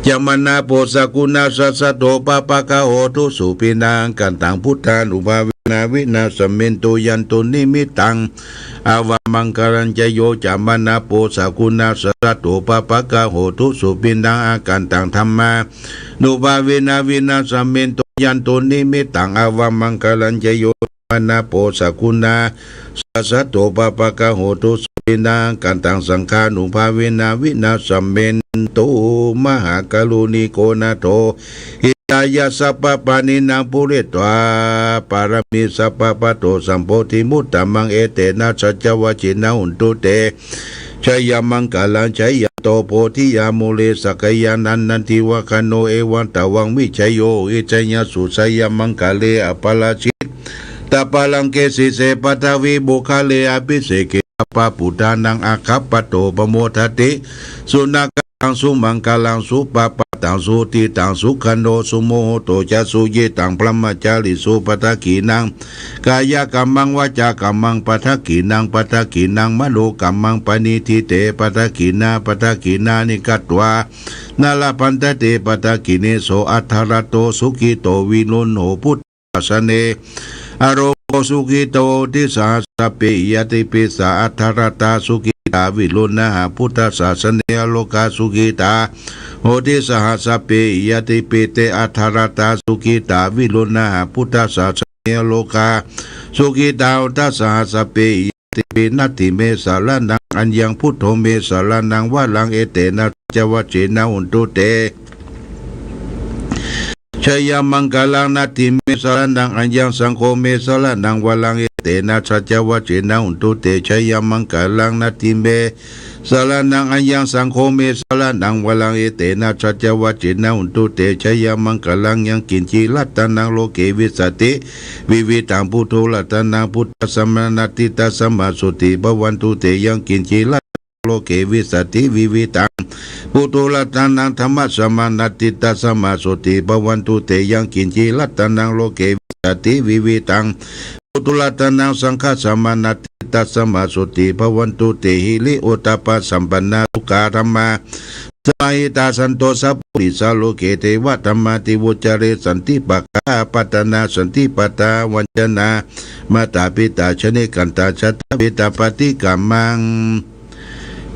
ยมนาโพสกุณาสัสโตปะปะกะโหทุสุปินังกันตังพุทธานุภาเวนะวินาสเมนตุยันตุนิมิตังอาวามังคารัญจโยจามนาโพสกุณาสัสโตปะปะกะโหทุสุปินังอากันตังธรรมานุภาเวนะวินาสเมนตุยันตุนิมิตังอาวามังคารัญจโยมนาโพสกุณาสัสโตปะปะกะโหทุสุปินังกันตังสังฆานุภาเวนะวินาสเมนตุมหากรุณิโกนาโตหิตายาสัพพปานินางปุเรตวาปารมีสัพพปะโตสัมโพธิมุตตมังเอเตนะสัจวัจจินะหุนตุเตชัยยามังกาลังชัยยโตโพธิยาโมเลสกยานันนันทิวะคโนเอวันตวังวิชัยโยอิจัยยสุสัยยามังกาเลอปาลาชิตตาปาลังเกสิเสปทวีบุคาเลอภิเสเกปะปุตานังอาคัปปโตปโมทติสุนักตังสุมังกาลังสุปปะตังสุติตังสุขันโนสุโมโหโตจะสุเยตังพระมจาริสุปทกีนังกายกัมมังวาจากัมมังปทกีนังปทกีนังมโนกัมมังปณิทิเตปทกีนานิกัตวานาลปันตเตปทกีเนโสอัทธรโตสุกิโตวินุนโหพุทธสเนอโรสุกิโตทิสาสปิยติปิสาอัทธรตาสุกิตาวิลุณหาพุทธศาสเนโลกาสุกิตาโหติสหัสปิยติปิเตอัทธรตาสุกิตาวิลุณหาพุทธศาสเนโลกาสุกิตาอุตสหัสปิยติปินัตติเมสาลนังอัญญังพุทโธเมสาลนังวะลังเอเตนะจวัจเจนะหุนตุเตชัยยามังกาลังนาติเมสารนังอัญญังสังโฆเมสารนังวะลังเอเตนะสัจวัจเจนะหุนตุเตชัยยามังกาลังนาติเมสารนังอัญญังสังโฆเมสารนังวะลังเอเตนะสัจวัจเจนะหุนตุเตชัยยามังกาลังยังกินจีรัตนังโลเกวิสติวิวิตังพุทโธรัตนังพุทธสมณติตาสมาสุติภวันตุเตยังกินจีรัตโลเกวิสติวิวิตังพุทโธรัตนังธรรมสมณติตาสมาสุติภวันตุเตยังกินจีรัตนังโลเกวิสติวิวิตังพุทโธรัตนังสังฆสมณติตาสมาสุติภวันตุเตหิริโอตปะสัมปันนาทุกาธรรมาสมาหิตาสันโตสัพพุริสาโลเกเทวะธรรมาติวุจเรสันติปะกาปัตนาสันติปตาวัญจนามาตาปิตาชเนกันตาชัตตปิตาปฏิกัมมัง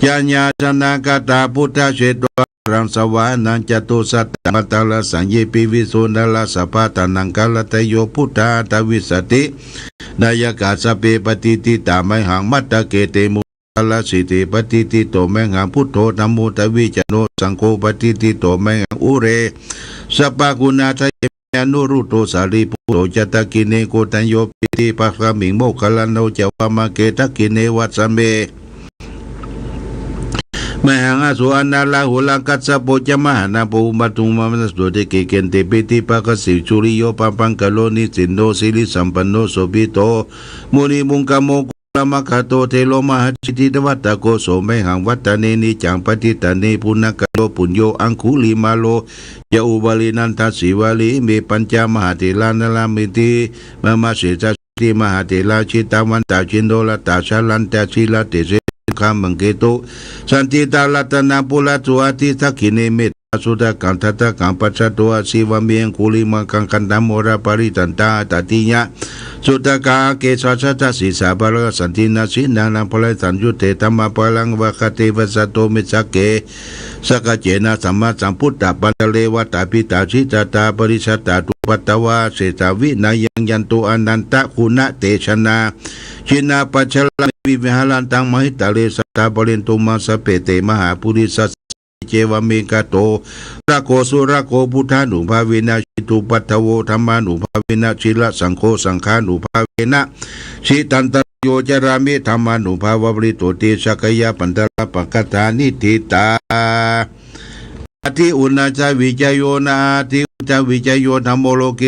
ญาญาชนากตาพุทธเชตว รังสวานันจตุสัตตมัตตลสัญญปิวิสุนลสัพพะตานังกัลตโยพุทธาตวิสตินายกาสเปปฏิติตาไมหังมัตตะเกเตมุกัลสิติปฏิติโตแมหังพุทโธธัมโมตวิจโนสังโฆปฏิติโตแมหังอุเรสัพพะกุณาทะอนุรุตโตสารีปุโตจตกิเนโกตัญโยปิติปัสสมิงโมคคัลลันโนเจวามะเกตกิเนวัสสเมมหังอสุอนาลาหุลังกัสสะโปจมหานาภูมัตุมัสสุเตเกเกนเตปิติปะกสิจุริโยปัปังกะโลนิสินโนสิริสัมปันโนโสภิโตมุนิมุงกะโมลามะคาโตเทโลมหจิติตวัตตะโกโสเมหังวัตตะเนนิจังปฏิตะเนปุณกะโลปุญโยอังคุลิมาโลยะอุบาลินันทัสสิวาลิเมปัญจมหาเถลานลามิติมะมะเสจติมหาเถลาชิตาวันตาจินโดลตาชาลันตาชิลาเตเสคามังเกตุสันติตาลัตนาปุระตุอาทิทักขิเนเมตสุดากันทัตกังปัจจตัวสิวะเมียงกุลิมังกังกันดามโมระปริตันตาตติญะสุดากาเกสาชัตสิสาบาลสันตินาสินานังพลายสัญยุเตธรรมปลังวะคเทวสัตโตมิสเกสกเจนะสัมมาสัมพุทธะปันเลวะตาปิตาชิตาตาปริสัตตาตุปัตตวาเสตาวินายังยันตุอนันตะคุณะเตชนาชินาปัจฉลวิวิหารันตังมหิตาเลสัตตาบรินตุมาสเปเตมหาปุริสัสเจวเมกาโตระโกสุระโกพุทธานุภาเวนะชิตุปัตถโวธรรมานุภาเวนะชิละสังโฆสังฆานุภาเวนะชิตันตโยจารามิธรรมานุภาวบริโตติสักยะปันตระปะกตานิทิตาอธิอุณาจาวิจโยนาอธิอุจาวิจโยธรรมโลเก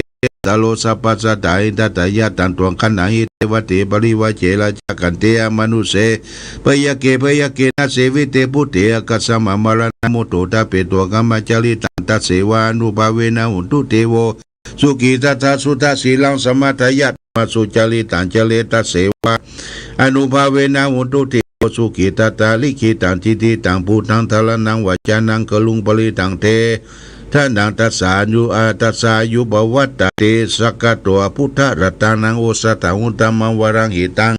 ตาโลสัพพสัตตาอินตตายะตันตวงขันนาหิเทวเตปริวะเจราจักันเตมนุเสพยเกนะเสวิเตพุเตกัสสมะมรณโมโตตาเปตัวกัมมจาริตันตัสเสวานุภาเวนะหุนตุเตโวสุขีตัสสะสุตสีลังสมัทยะมาสุจาริตันเจเลตัสเสวาอนุภาเวนะหุนตุเตโวสุขีตตาลิขิตันทิติตังพุทธังทลนังวจานังกลุงปริตังเทท่านังตัสสายุตัสสายุบวัตตเตสกตัวพุทธรัตนังโอสถาหุตมังวรังหิตัง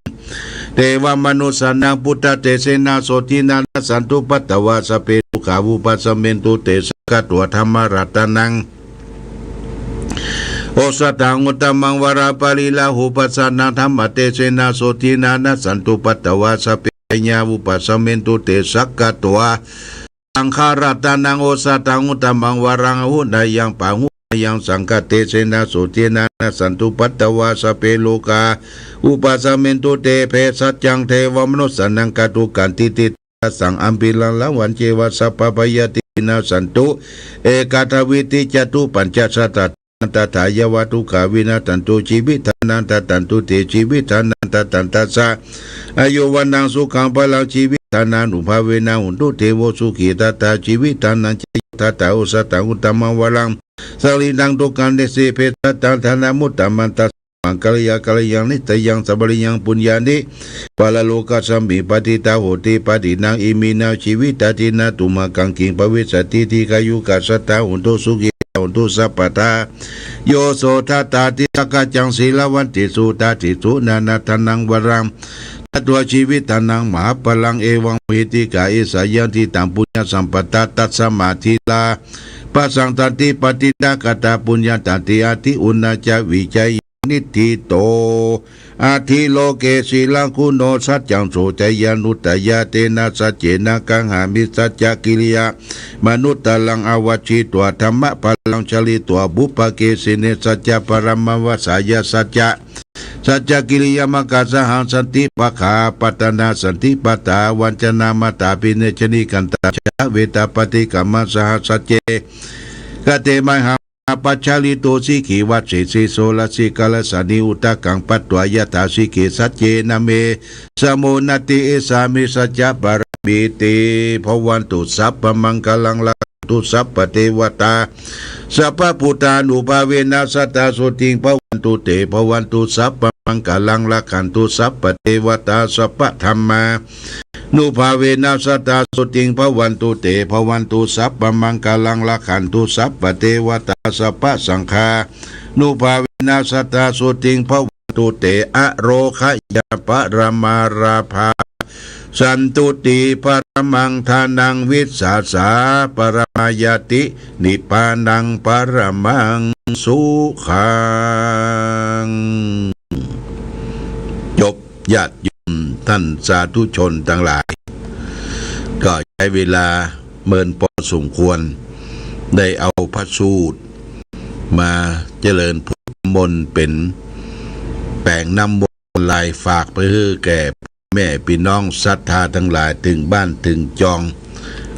เทวมนุสานังพุทธเตเสนาโสตินาสันตุปัตตวาสเปตุขาวุปัสเมนตุเตสกตัวธรรมรัตนังโอสถาหุตมังวราปริลาหุปัสสนังธรรมเตเสนาโสตินาสันตุปัตตวาสเปญาวุปัสเมนตุเตสกตัวสังขารัตนังโอสถาหุตมังวรังหุนายังปังหุยังสังกเตเสนาโสตินาสันตุปัตตวาสเปโลกาอุปัสเมนตุเตเพสัจจังเทวมนุสสันังกตุกันติติสังอัมปิลังละวันเจวสัพพปยตินาสันตุเอกาทวิติจตุปัญจสัตตตถายวัตุขาวินาตันตุชีวิตานันตตันตุเตชีวิตานันตตันตัสสะอายุวันนังสุขังพลังชีวิตานานุภาเวนะหุนตุเทโวสุขีตตาชีวิตานันจิตตาอุสตังอุตมังวรังสลินังตุกันเดสิเพตตังธนามุตตมันตัสมังกัลยานิตยังสับริยังปุญญานิปาลโลกัสสมิปฏิตาโหติปฏินังอิมินาชีวิตาตินาตุมากังกิงปวิสติทิกายุกัสสตาหุนตุสุขีหุนตุสัพพตาโยโสทัตตาติสกจังศีลวันติสุตาติสุนานาทนังวรังตัวชีวิตานังมหาพลังเอวังวิติกาอิสายันติตังปุญญสัมปตาตัสสมาธิลาปัสสังตันติปฏิตากตาปุญญาตันติอาทิอุณาจาวิจัยนิทิโตอาทิโลเกศิลังคุโนสัจจังโสจยานุตยาเตนะสัจเจนะกังหามิสัจจกิริยามนุตตลังอวัชิตัวธรรมะพลังชลิตัวบุปเกสิเนสัจจะปรมวสายสัจจะสัจจกิริยามกัสหังสันติปะขาปัตนาสันติปตาวัญชนามาตาปิเนชนิกันตาชะเวตาปฏิกัมมสหสัจเจกเตมหังปัจฉาลิโตสิขีวัตเสสิโสลสิกาลสานิอุตกังปัตตวยตาสิเกสัจเจนะเมสมุนติเอสามิสัจจะปรมิติภวันตุสัพพมังคลังละตุสัพพเทวตาสัพพพุทธานุภาเวนะสัตตาสุติงภวันตุเตภวันตุสัพพมังคลังละขันตุสัพพเทวตาสัพพธรรมานุภาเวนะสัตตาสุติงภวันตุเตภวันตุสัพพมังคลังละขันตุสัพพเทวตาสัพพสังฆานุภาเวนะสัตตาสุติงภวันตุเตอโรคยะปะรามาราภาสันตุติป มังทานังวิสสาสาปรมายตินิพพานังปรมังสุขังจบญาติโยมท่านสาธุชนทั้งหลาย ก็ใช้เวลาเมินพอสมควรได้เอาพระสูตรมาเจริญพุทธมนต์เป็นแปลงน้ำมนต์ลายฝากไปให้แก่แม่พี่น้องศรัทธาทั้งหลายถึงบ้านถึงจอง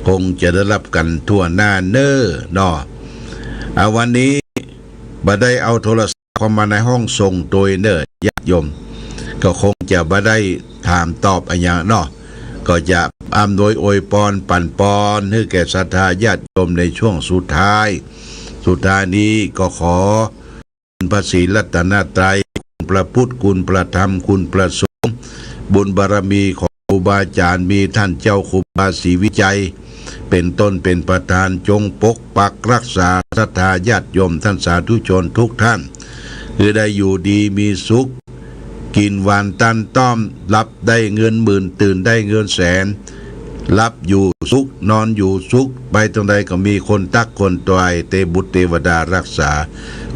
คงจะได้รับกันทั่วหน้าเน้อนอวันนี้บ่ได้เอาโทรศัพท์เข้ามาในห้องส่งโดยเน้อญาติโยมก็คงจะบ่ได้ถามตอบอะไรอย่างเนาะก็จะอำนวยอวยพรปั่นปอนให้แก่ศรัทธาญาติโยมในช่วงสุดท้ายนี้ก็ขอพระศรีรัตนตรัยคุณพระพุทธคุณพระธรรมคุณพระสงฆ์บุญบารมีของครูบาอาจารย์มีท่านเจ้าครูบาศรีวิจัยเป็นต้นเป็นประธานจงปกปักรักษาศรัทธาญาติโยมท่านสาธุชนทุกท่านคือได้อยู่ดีมีสุขกินหวานตันต้อมรับได้เงินหมื่นตื่นได้เงินแสนรับอยู่สุขนอนอยู่สุขไปตรงใดก็มีคนตักคนตายเทบุตรเทวดารักษา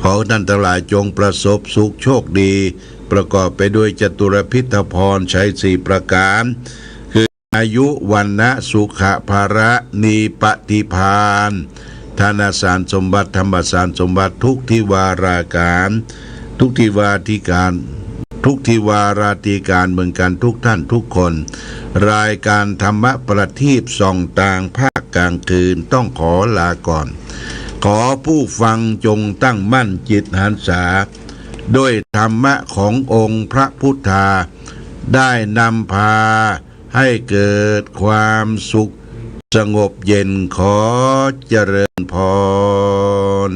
ขอท่านทั้งหลายจงประสบสุขโชคดีประกอบไปด้วยจตุรพิธพรชัยสี่ประการคืออายุวันนะสุขภาระนีปฏิพานธนสารสมบัติธรรมสารสมบัติทุกทิวาราการทุกทิวาธิการทุกทิวาราตีการเหมือนกันทุกท่านทุกคนรายการธรรมะประทีปส่องต่างภาคกลางคืนต้องขอลาก่อนขอผู้ฟังจงตั้งมั่นจิตหันษาด้วยธรรมะขององค์พระพุทธาได้นำพาให้เกิดความสุขสงบเย็นขอเจริญพร